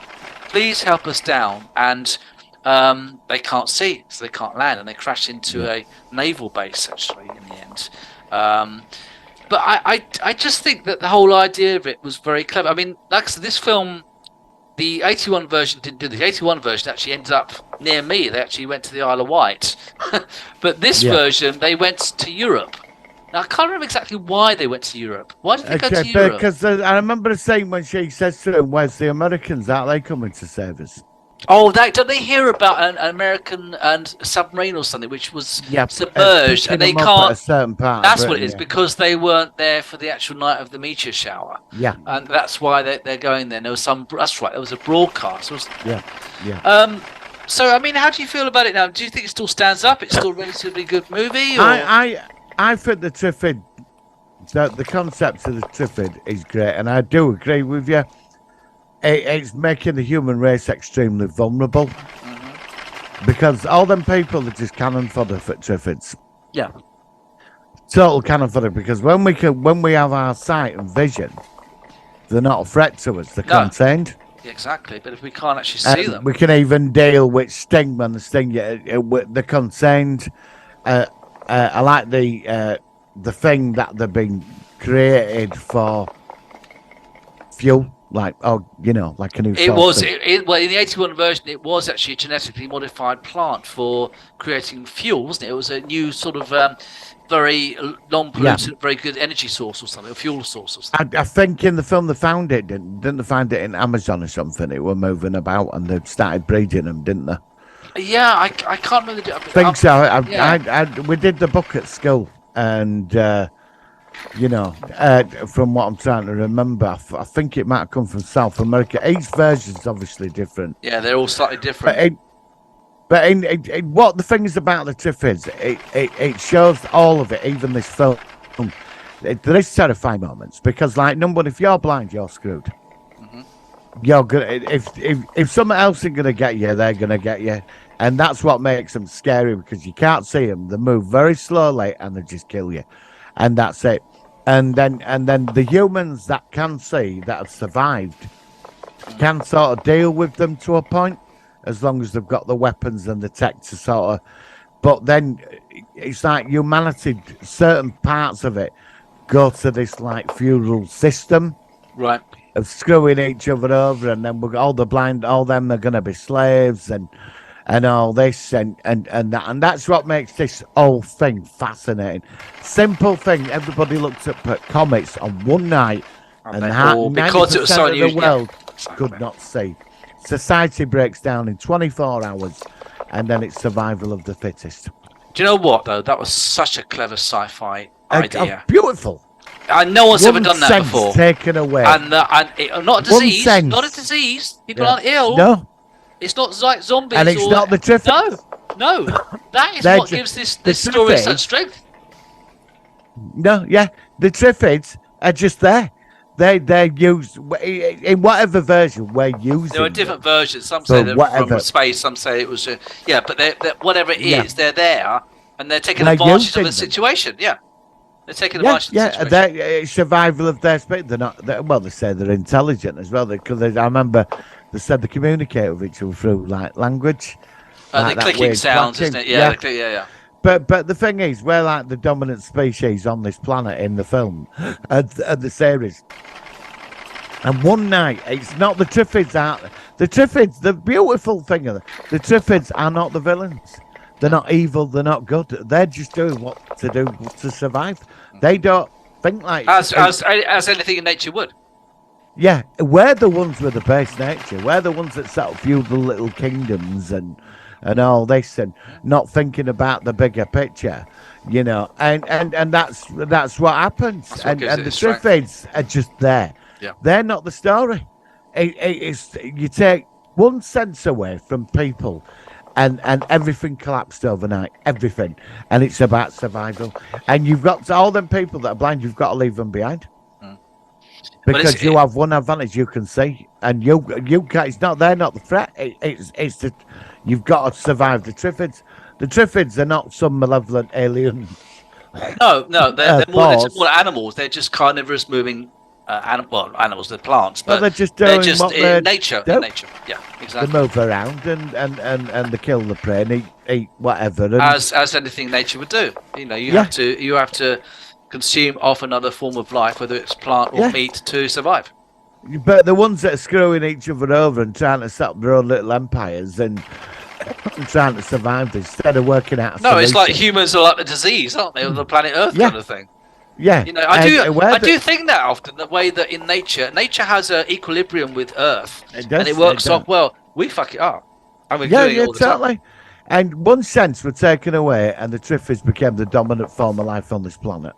please help us down," and they can't see, so they can't land, and they crash into a naval base actually in the end. But I just think that the whole idea of it was very clever. I mean, like I said, this film, the 81 version didn't do this. The 81 version actually ended up near me. They actually went to the Isle of Wight. But this version, they went to Europe. Now, I can't remember exactly why they went to Europe. Why did they go to Europe? Because I remember the scene when she says to him, "Where's the Americans? Are they coming to save us?" Oh, don't they hear about an American and submarine or something which was submerged and they picking them up at a can't? certain part. That's of what it Britain, is, yeah. because they weren't there for the actual night of the meteor shower. Yeah, And that's why they're going there. There was some. That's right. There was a broadcast, wasn't there? yeah. So I mean, how do you feel about it now? Do you think it still stands up? It's still a relatively good movie. Or? I think the Triffid, the concept of the Triffid is great, and I do agree with you. It's making the human race extremely vulnerable because all them people are just cannon fodder for Triffids. Yeah. Total cannon fodder, because when we have our sight and vision, they're not a threat to us. They're contained. Exactly, but if we can't actually see them, we can even deal with sting when the sting. They're contained. I like the thing that they've been created for fuel, like like a new. it was well in the 81 version. It was actually a genetically modified plant for creating fuel, wasn't it? It was a new sort of very non-pollutant, very good energy source or something, a fuel source or something. I think in the film they found it, didn't they find it in Amazon or something? It were moving about and they started breeding them, didn't they? Yeah, I can't remember. I think so. We did the book at school, and from what I'm trying to remember, I think it might have come from South America. Each version's obviously different. Yeah, they're all slightly different. But what the thing is about the Triffids, it shows all of it, even this film. There is terrifying moments because, like, number one, if you're blind, you're screwed. You're gonna if someone else is gonna get you, they're gonna get you, and that's what makes them scary because you can't see them. They move very slowly and they just kill you, and that's it. And then the humans that can see, that have survived, can sort of deal with them to a point, as long as they've got the weapons and the tech to sort of. But then it's like humanity, certain parts of it go to this like feudal system, Right. of screwing each other over, and then all the blind, all them are going to be slaves and all this and that, and that's what makes this whole thing fascinating. Simple thing. Everybody looked up at comics on one night, and because it was so 90% of unusual. the world Exactly. could not see. Society breaks down in 24 hours, and then it's survival of the fittest. Do you know what though? That was such a clever sci-fi idea. Beautiful. And no one's ever done that sense before. Taken away. And not a disease. sense. Not a disease. People Yeah. aren't ill. No, It's not like zombies. and it's or, not the Triffids. No. That is They're what gives this story Triffids. such strength. No, yeah, the Triffids are just there. They're used in whatever version we're using. There are different versions. Some say they're from space. Some say it was. But they're whatever it is, they're there and they're taking advantage of the using them. situation. Yeah, they're taking advantage of the situation. They're survival of their space. They're not. Well, they say they're intelligent as well. Because I remember they said they communicate with each other through like language. The clicking sounds, isn't it? Yeah, yeah. But the thing is, we're like the dominant species on this planet in the film, and the series. And one night, it's not the Triffids out. The Triffids, the beautiful thing of the Triffids are not the villains. They're not evil. They're not good. They're just doing what to do to survive. They don't think like as anything in nature would. Yeah, we're the ones with the base nature. We're the ones that set up feudal little kingdoms and all this, and not thinking about the bigger picture, and that's what happens. That's what and the strength. Triffids are just there. Yeah. They're not the story. It's you take one sense away from people, and everything collapsed overnight. Everything, and it's about survival. And you've got all them people that are blind. You've got to leave them behind. Because you have one advantage, you can see, and you can. It's not they're not the threat. It's the you've got to survive the Triffids. The Triffids are not some malevolent alien. No, they're more animals. They're just carnivorous, moving animals. They're plants, but they're just doing what in nature. In nature, yeah, exactly. They move around and they kill the prey and eat whatever. And as anything nature would do. You have to consume off another form of life, whether it's plant or meat, to survive. But the ones that are screwing each other over and trying to set up their own little empires and trying to survive instead of working out. No, it's like humans are like the disease, aren't they, on the planet Earth kind of thing. Yeah, You know, I the- do think that often, the way that in nature has an equilibrium with Earth, It does, and it works it does. off well. We fuck it up, and we're Yeah, doing it yeah, all the time. totally. And one sense were taken away, and the Triffids became the dominant form of life on this planet.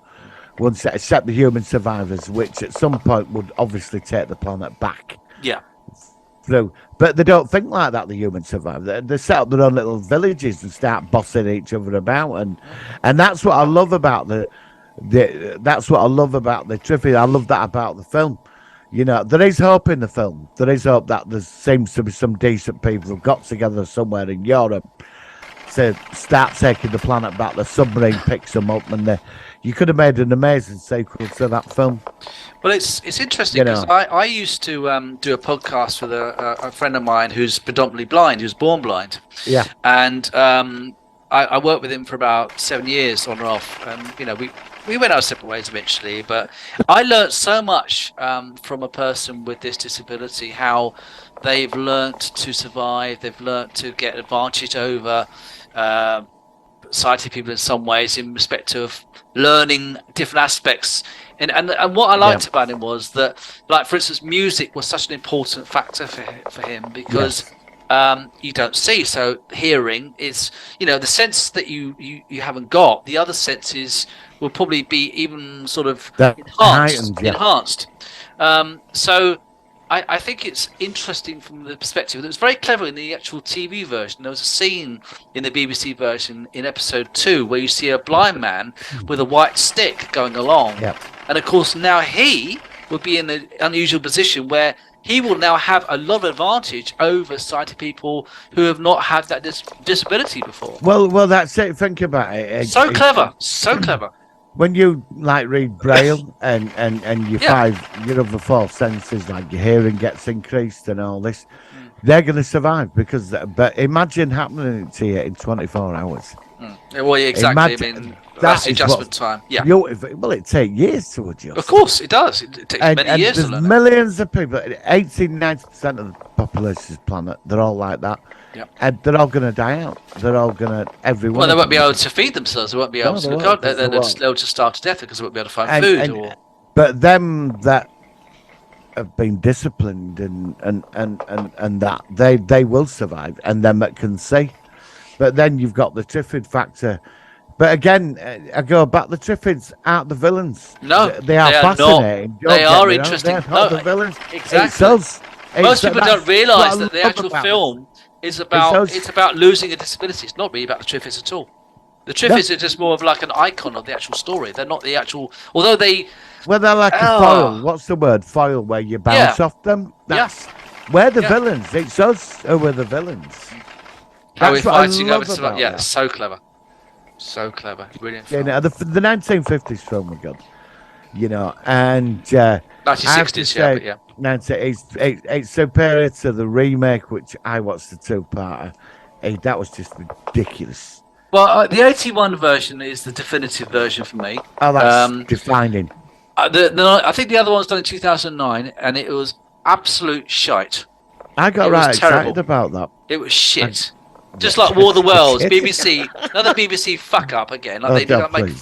One set, except the human survivors, which at some point would obviously take the planet back Yeah, through. But they don't think like that. The human survivors, they set up their own little villages and start bossing each other about, and that's what I love about that's what I love about the Triffids. I love that about the film. You know, there is hope in the film. There is hope that there seems to be some decent people who've got together somewhere in Europe to start taking the planet back. The submarine picks them up, and you could have made an amazing sequel to that film. well, it's interesting You because know. I used to do a podcast with a friend of mine who's predominantly blind, who's born blind, Yeah, and I worked with him for about 7 years on and off, and you know we went our separate ways eventually. But I learned so much from a person with this disability, how they've learnt to survive, they've learnt to get advantage over sighted people in some ways in respect of learning different aspects. And what I liked about him was that, like, for instance, music was such an important factor for him because you don't see. So hearing is, you know, the sense that you haven't got. The other senses will probably be even sort of enhanced. So I think it's interesting from the perspective. It was very clever in the actual TV version. There was a scene in the BBC version in episode 2 where you see a blind man with a white stick going along. Yep. And of course, now he will be in an unusual position where he will now have a lot of advantage over sighted people who have not had that disability before. Well, that's it. Think about it. So clever. When you like read Braille and your your other 4 senses, like your hearing gets increased and all this, they're going to survive because. But imagine happening to you in 24 hours. Well, yeah, exactly. I mean, that's the adjustment time. Yeah. Well, it takes years to adjust. Of course, it does. It takes many years to there's learn. millions of people. 80-90% of the population of the planet, they're all like that. Yep. And they're all going to die out. They're all going to, everyone. Well, they won't be able to feed themselves. They won't be able to look out. They'll just starve to death because they won't be able to find food. But them that have been disciplined and that they will survive, and them that can see. But then you've got the Triffid factor. But again, I go back. The Triffids aren't the villains. No, they are fascinating. They are interesting. They're not the villains. Exactly. Most people don't realise that the actual film is about losing a disability. It's not really about the Triffids at all. The Triffids are just more of like an icon of the actual story. They're not the actual, although they. Well, they're like a foil. What's the word? Foil, where you bounce off them. We're the villains. It's us who are the villains. That's what I love about that. So clever. So clever. Brilliant film. Yeah, the 1950s film we got. You know, and 1960s, it's superior to the remake, which I watched the 2-parter. That was just ridiculous. Well, the 81 version is the definitive version for me. Oh, that's defining. I think the other one was done in 2009, and it was absolute shite. I got excited about that. It was shit. Just like War of the Worlds, BBC, another BBC fuck up again. Like Sorry, I'm going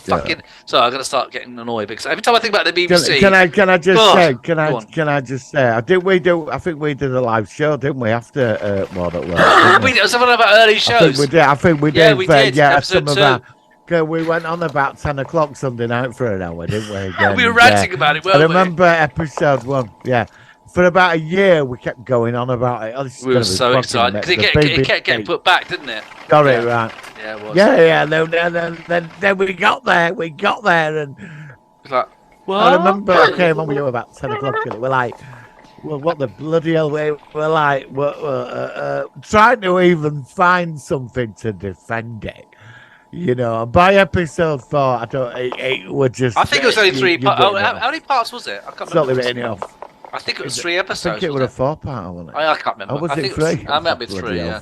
to start getting annoyed because every time I think about the BBC. Can I just say? I think we did a live show, didn't we? After War of the Worlds. We did something about early shows. I think we did. Yeah, we did. Episode 2. We went on about 10 o'clock Sunday night for an hour, didn't we? Again? We were ranting about it, weren't we? I remember episode 1. Yeah. For about a year, we kept going on about it. We were so excited because it kept getting put back, didn't it? Got it right. Yeah, it was. Yeah. Then we got there. And it's like, what? I remember I came on with you about 10 o'clock, and we're like, "Well, what the bloody hell?" We're like, trying to even find something to defend it. You know, by episode 4, it would just. I think it was only 3 parts. How many parts was it? I can't remember. It's not written off. I think it was 3 episodes. I think it was a 4-part, wasn't it? I can't remember. Or was it 3? I might be 3. Yeah.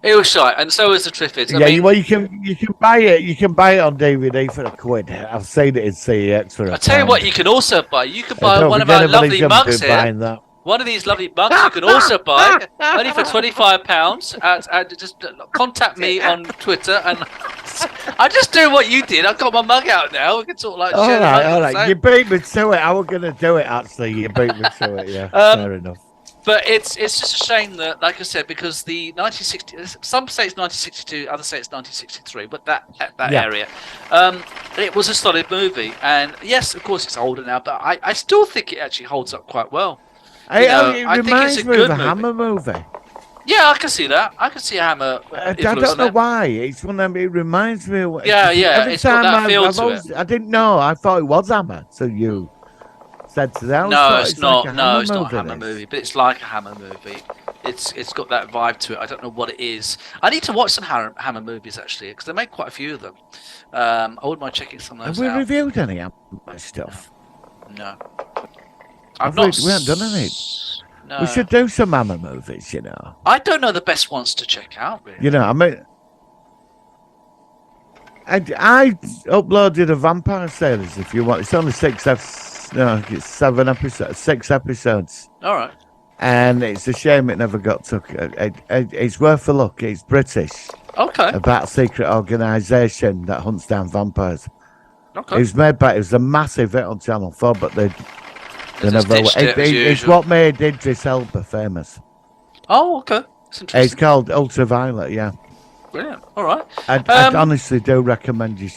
It was shite, and so was the Triffids. Well, you can buy it. You can buy it on DVD for £1. I've seen it in CEX for I tell you what, you can also buy. You can buy one of our lovely mugs here. One of these lovely mugs you can also buy, only for £25. Just contact me on Twitter and I'm just doing what you did. I've got my mug out now. We can talk like All shit. right. You beat me to it. I was going to do it, actually. You beat me to it, yeah. Fair enough. But it's just a shame that, like I said, because the 1960, some say it's 1962, others say it's 1963, but that area, it was a solid movie. And yes, of course, it's older now, but I still think it actually holds up quite well. It I think reminds it's a me good of a movie. Hammer movie. Yeah, I can see that. I can see Hammer. I don't know why. It's one of them. It reminds me of. Yeah. Every It's got time that feel to it. I didn't know. I thought it was Hammer. So you said to them. No, it's not. Like No, it's not a movie, Hammer movie, but it's like a Hammer movie. It's got that vibe to it. I don't know what it is. I need to watch some Hammer movies actually, because they make quite a few of them. I wouldn't mind checking some of those Have we out. reviewed any Hammer stuff? No. We haven't done any. No. We should do some Hammer movies, you know. I don't know the best ones to check out, really. You know, I mean, I uploaded a Vampire series. If you want, it's only 6 episodes. All right. And it's a shame it never got took. It's worth a look. It's British. Okay. About a secret organisation that hunts down vampires. Okay. It was a massive hit on Channel 4, but they never. It's usual. what made Idris Elba famous. Oh, okay. That's interesting. It's called Ultraviolet. Yeah. Brilliant. All right. I honestly do recommend you.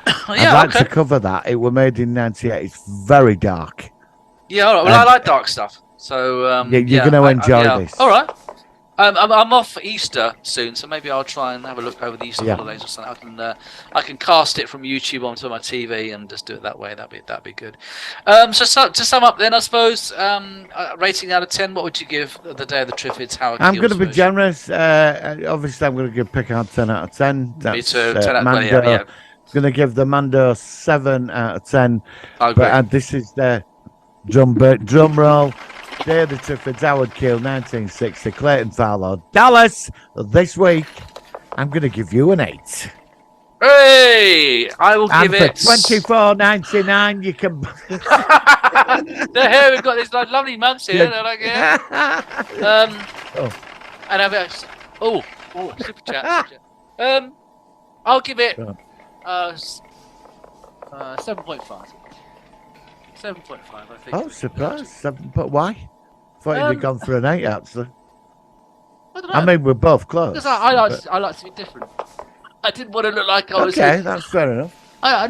I'd like to cover that. It was made in '98. It's very dark. Yeah. All right. Well, I like dark stuff. So you're going to enjoy this. All right. I'm off for Easter soon, so maybe I'll try and have a look over the Easter holidays or something. I can cast it from YouTube onto my TV and just do it that way. That'd be good. So to sum up, then I suppose rating out of 10, what would you give the Day of the Triffids? Howard I'm Keel's going to be version? generous. Obviously, I'm going to give Picard 10 out of 10. Me too. 10 That's out of 10. Mando. Yeah. Going to give the Mando 7 out of 10. I agree. But this is the drum roll. Day of the Triffids, Howard Keel, 1960, Clayton Farlow, Dallas. This week, I'm going to give you an 8. Hey, I will give And it for $24.99, you can. So here we've got this like, lovely mugs here. Yeah. Like, and I've super chat. I'll give it 7.5. 7.5, I think. Oh, surprise. 7, but why? Thought you'd have gone for an 8, actually. I don't know. I mean, we're both close. Because I like to be different. I didn't want to look like I was. Okay, that's fair enough. I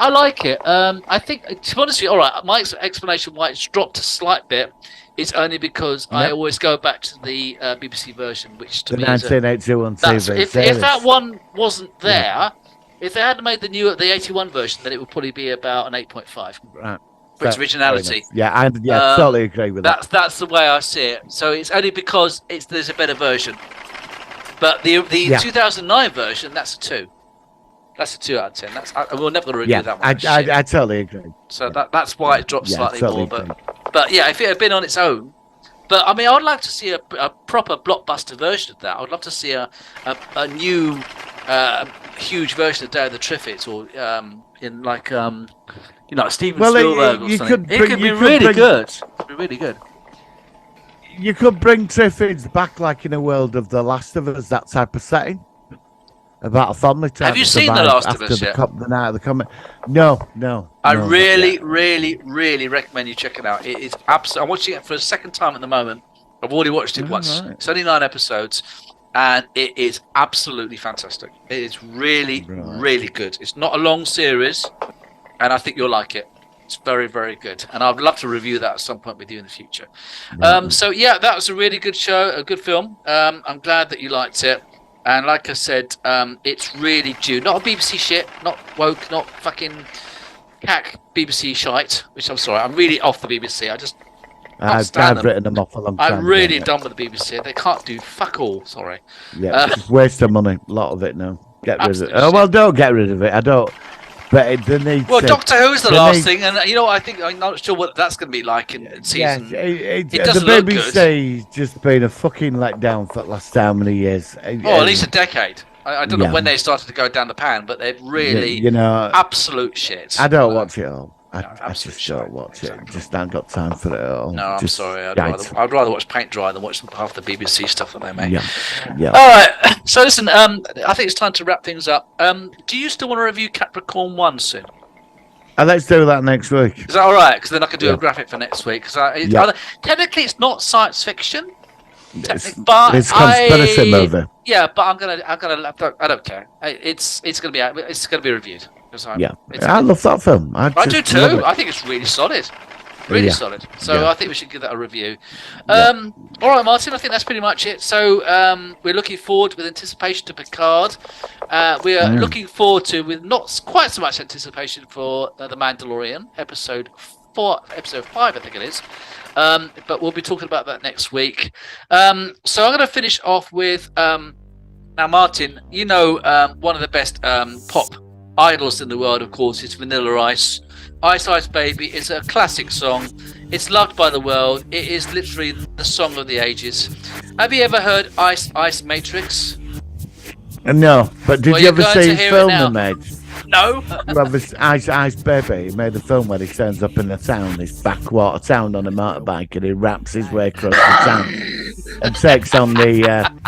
like it. I think, to be honest with you, all right, my explanation why it's dropped a slight bit is only because I always go back to the BBC version, which to The me 1981 is TV if that one wasn't there, if they hadn't made the 81 version, then it would probably be about an 8.5. Right. For its originality. Yeah, I totally agree with that. That's the way I see it. So it's only because there's a better version. But the 2009 version, that's a 2. That's a 2 out of 10. We're never going to review that one. I totally agree. So that's why it dropped slightly totally more. agree. But yeah, if it had been on its own. But I mean, I'd like to see a proper blockbuster version of that. I'd love to see a new huge version of Day of the Triffids, or in like Steven Spielberg or something. It could be really good. It'd be really good. You could bring Triffids back, like in a world of The Last of Us, that type of setting. About a family trying Have you to seen The survive Last of Us yet? the night of the comment. No. I not really, yet. really recommend you check it out. It is absolutely. I'm watching it for the second time at the moment. I've already watched it once. Right. It's only 9 episodes, and it is absolutely fantastic. It is really, really good. It's not a long series, and I think you'll like it. It's very, very good, and I'd love to review that at some point with you in the future. So yeah, that was a really good show, a good film. I'm glad that you liked it. And like I said, it's really due. Not a BBC shit, not woke, not fucking cack BBC shite, which I'm sorry, I'm really off the BBC. I've written them off a long time. I'm really done with the BBC. They can't do fuck all, sorry. Yeah, it's just waste of money. A lot of it now. Get rid of it. Absolute Oh, well, don't get rid of it. I don't. But the need. Well, Doctor Who's the last thing, and I think I'm not sure what that's going to be like in season. It doesn't the look good. BBC's just been a fucking letdown for the last how many years? At least a decade. I don't know when they started to go down the pan, but they're really absolute shit. I don't watch it all. I absolute just don't shite. watch Exactly. it. Just haven't got time for it at all. No, I'm Just sorry. shite. I'd rather watch paint dry than watch half the BBC stuff that they make. Yeah. All right. So listen, I think it's time to wrap things up. Do you still want to review Capricorn 1 soon? Let's do that next week. Is that all right? Because then I can do Yeah. a graphic for next week. Because Yeah. technically it's not science fiction, It's but conspiracy movie. Yeah, but I'm gonna. I don't care. It's gonna be reviewed. Yeah, I love that film. I do just love too. it. I think it's really solid. Really Yeah. solid. So Yeah. I think we should give that a review. Yeah. All right, Martin. I think that's pretty much it. So we're looking forward with anticipation to Picard. We are looking forward to, with not quite so much anticipation, for The Mandalorian, episode 5, I think it is. But we'll be talking about that next week. So I'm going to finish off with now, Martin. You know, one of the best pop idols in the world, of course, is Vanilla Ice. Ice Ice Baby is a classic song. It's loved by the world. It is literally the song of the ages. Have you ever heard Ice Ice Matrix? No, but did Well, you you're ever going see to his hear it film now. he made? No. Well, this Ice Ice Baby, he made a film where he turns up in a town, this backwater town, on a motorbike, and he raps his way across the town and takes on the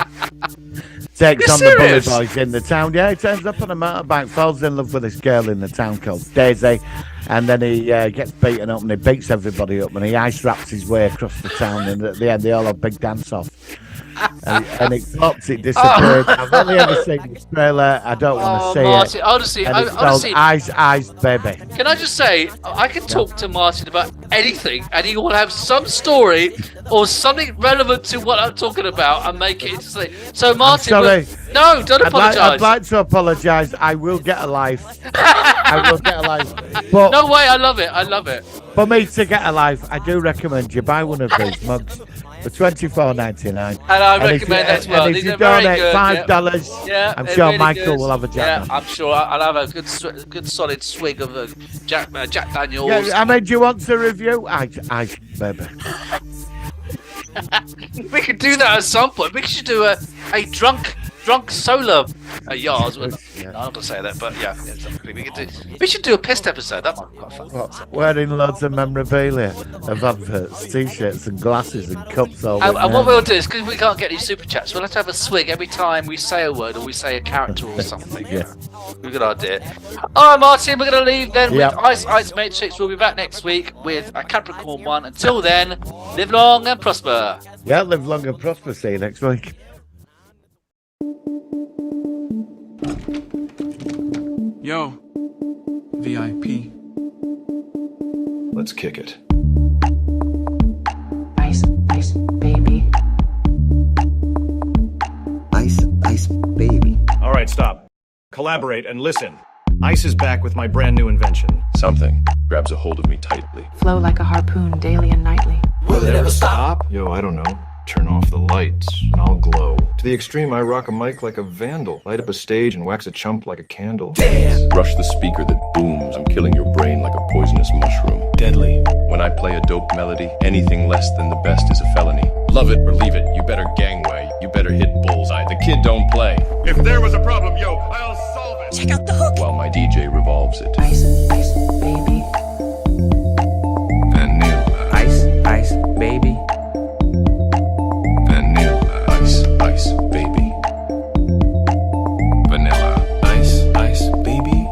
bully boys in the town. Yeah, he turns up on a motorbike, falls in love with this girl in the town called Daisy, and then he gets beaten up and he beats everybody up and he ice raps his way across the town, and at the end they all have a big dance off. And it flopped, it disappeared. I've only ever seen this trailer. I don't want to see Martin, it. honestly, And it's called Ice Ice Baby. can I just say, I can talk to Martin about anything, and he will have some story or something relevant to what I'm talking about and make it interesting. So, Martin, sorry. no, don't apologise. I'd like to apologise. I will get a life. I will get a life. But No way, I love it. I love it. for me to get a life, I do recommend you buy one of these mugs for $24.99. And I recommend that as well. And if These you are very donate good, $5, Yeah, I'm they're sure really Michael good. will have a Jack. Yeah, I'm sure I'll have a good solid swig of Jack Daniels. Yeah, I mean, do you want to review Ice Baby? We could do that at some point. We should do a drunk solo Yars. No, I'm not gonna say that, but yeah, exactly. We should do a pissed episode. That might be quite fun. Wearing loads of memorabilia of adverts, t-shirts and glasses and cups all And with what names. we'll do is, because we can't get these super chats, we'll have to have a swig every time we say a word or we say a character or something. Yeah. We've got an idea. All right, Martin, we're going to leave then Yep. with Ice Matrix. We'll be back next week with a Capricorn 1. Until then, live long and prosper. Yeah, live long and prosper. See you next week. Yo, VIP. Let's kick it. Ice, ice, baby. Ice, ice, baby. All right, stop. Collaborate and listen. Ice is back with my brand new invention. Something grabs a hold of me tightly. Flow like a harpoon daily and nightly. Will it ever stop? Yo, I don't know. Turn off the lights and I'll glow. To the extreme, I rock a mic like a vandal. Light up a stage and wax a chump like a candle. Rush the speaker that booms. I'm killing your brain like a poisonous mushroom. Deadly. When I play a dope melody, anything less than the best is a felony. Love it or leave it. You better gangway. You better hit bullseye. The kid don't play. If there was a problem, yo, I'll solve it. Check out the hook. While my DJ revolves it. Ice, ice, baby. Vanilla. Ice, ice, baby. Vanilla. Ice, ice, baby. Vanilla. Ice, ice, baby.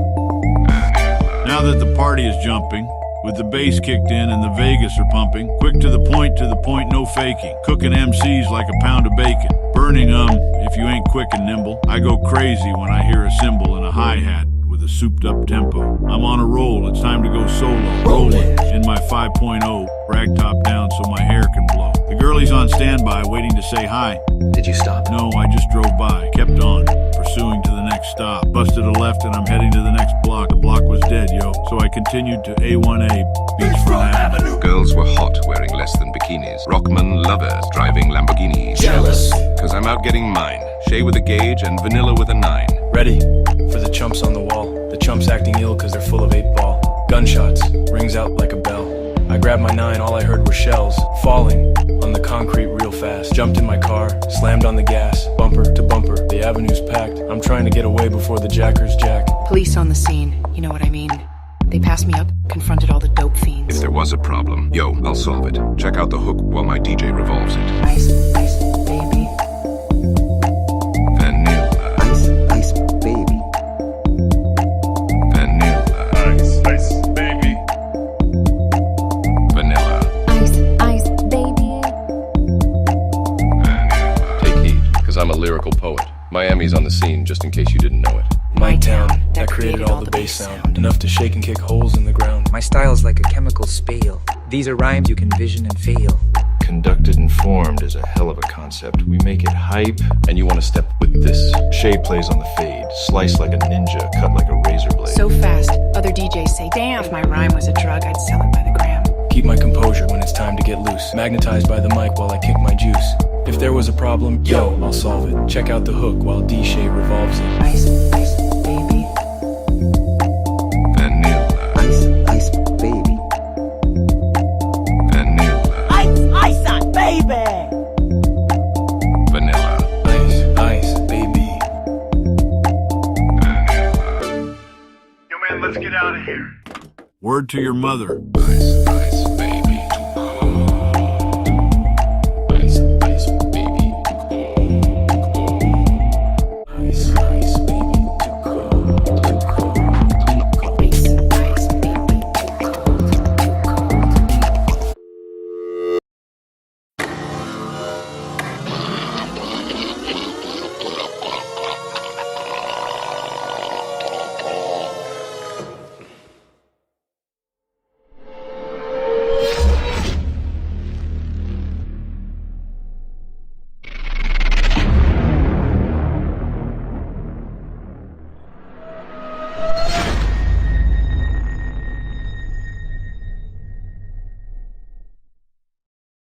Vanilla. Now that the party is jumping, with the bass kicked in and the Vegas are pumping, quick to the point, no faking. Cooking MCs like a pound of bacon. Burning if you ain't quick and nimble. I go crazy when I hear a cymbal and a hi-hat with a souped up tempo. I'm on a roll, it's time to go solo. Rolling in my 5.0, rag top down so my hair can blow. The girlie's on standby waiting to say hi. Did you stop? No, I just drove by, kept on, pursuing to the next stop. Busted a left and I'm heading to the next block. The block was dead, yo, so I continued to A1A, Beachfront Avenue. Girls were hot wearing less than bikinis. Rockman lovers driving Lamborghinis. Jealous. Cause I'm out getting mine. Shay with a gauge and Vanilla with a 9. Ready for the chumps on the wall. The chumps acting ill cause they're full of 8-ball. Gunshots, rings out like a bell. I grabbed my 9, all I heard were shells falling on the concrete real fast. Jumped in my car, slammed on the gas, bumper to bumper. The avenue's packed. I'm trying to get away before the jackers jack. Police on the scene. You know what I mean. They passed me up, confronted all the dope fiends. If there was a problem, yo, I'll solve it. Check out the hook while my DJ revolves it. Ice, ice, baby. Vanilla. Ice, ice, baby. Vanilla. Ice, ice, baby. Vanilla. Ice, ice, baby. Take heed, because I'm a lyrical poet. Miami's on the scene, just in case you didn't know it. My town, that created all the bass sound. Enough to shake and kick holes in the ground. My style's like a chemical spiel. These are rhymes you can vision and feel. Conducted and formed is a hell of a concept. We make it hype. And you want to step with this. Shay plays on the fade, slice like a ninja, cut like a razor blade. So fast, other DJs say, damn, if my rhyme was a drug, I'd sell it by the gram. Keep my composure when it's time to get loose. Magnetized by the mic while I kick my juice. If there was a problem, yo, I'll solve it. Check out the hook while D-Shay revolves it. Ice, ice, baby. Vanilla. Ice, ice, baby. Vanilla. Ice, ice, baby. Vanilla. Ice, ice, baby. Yo, man, let's get out of here. Word to your mother. Ice.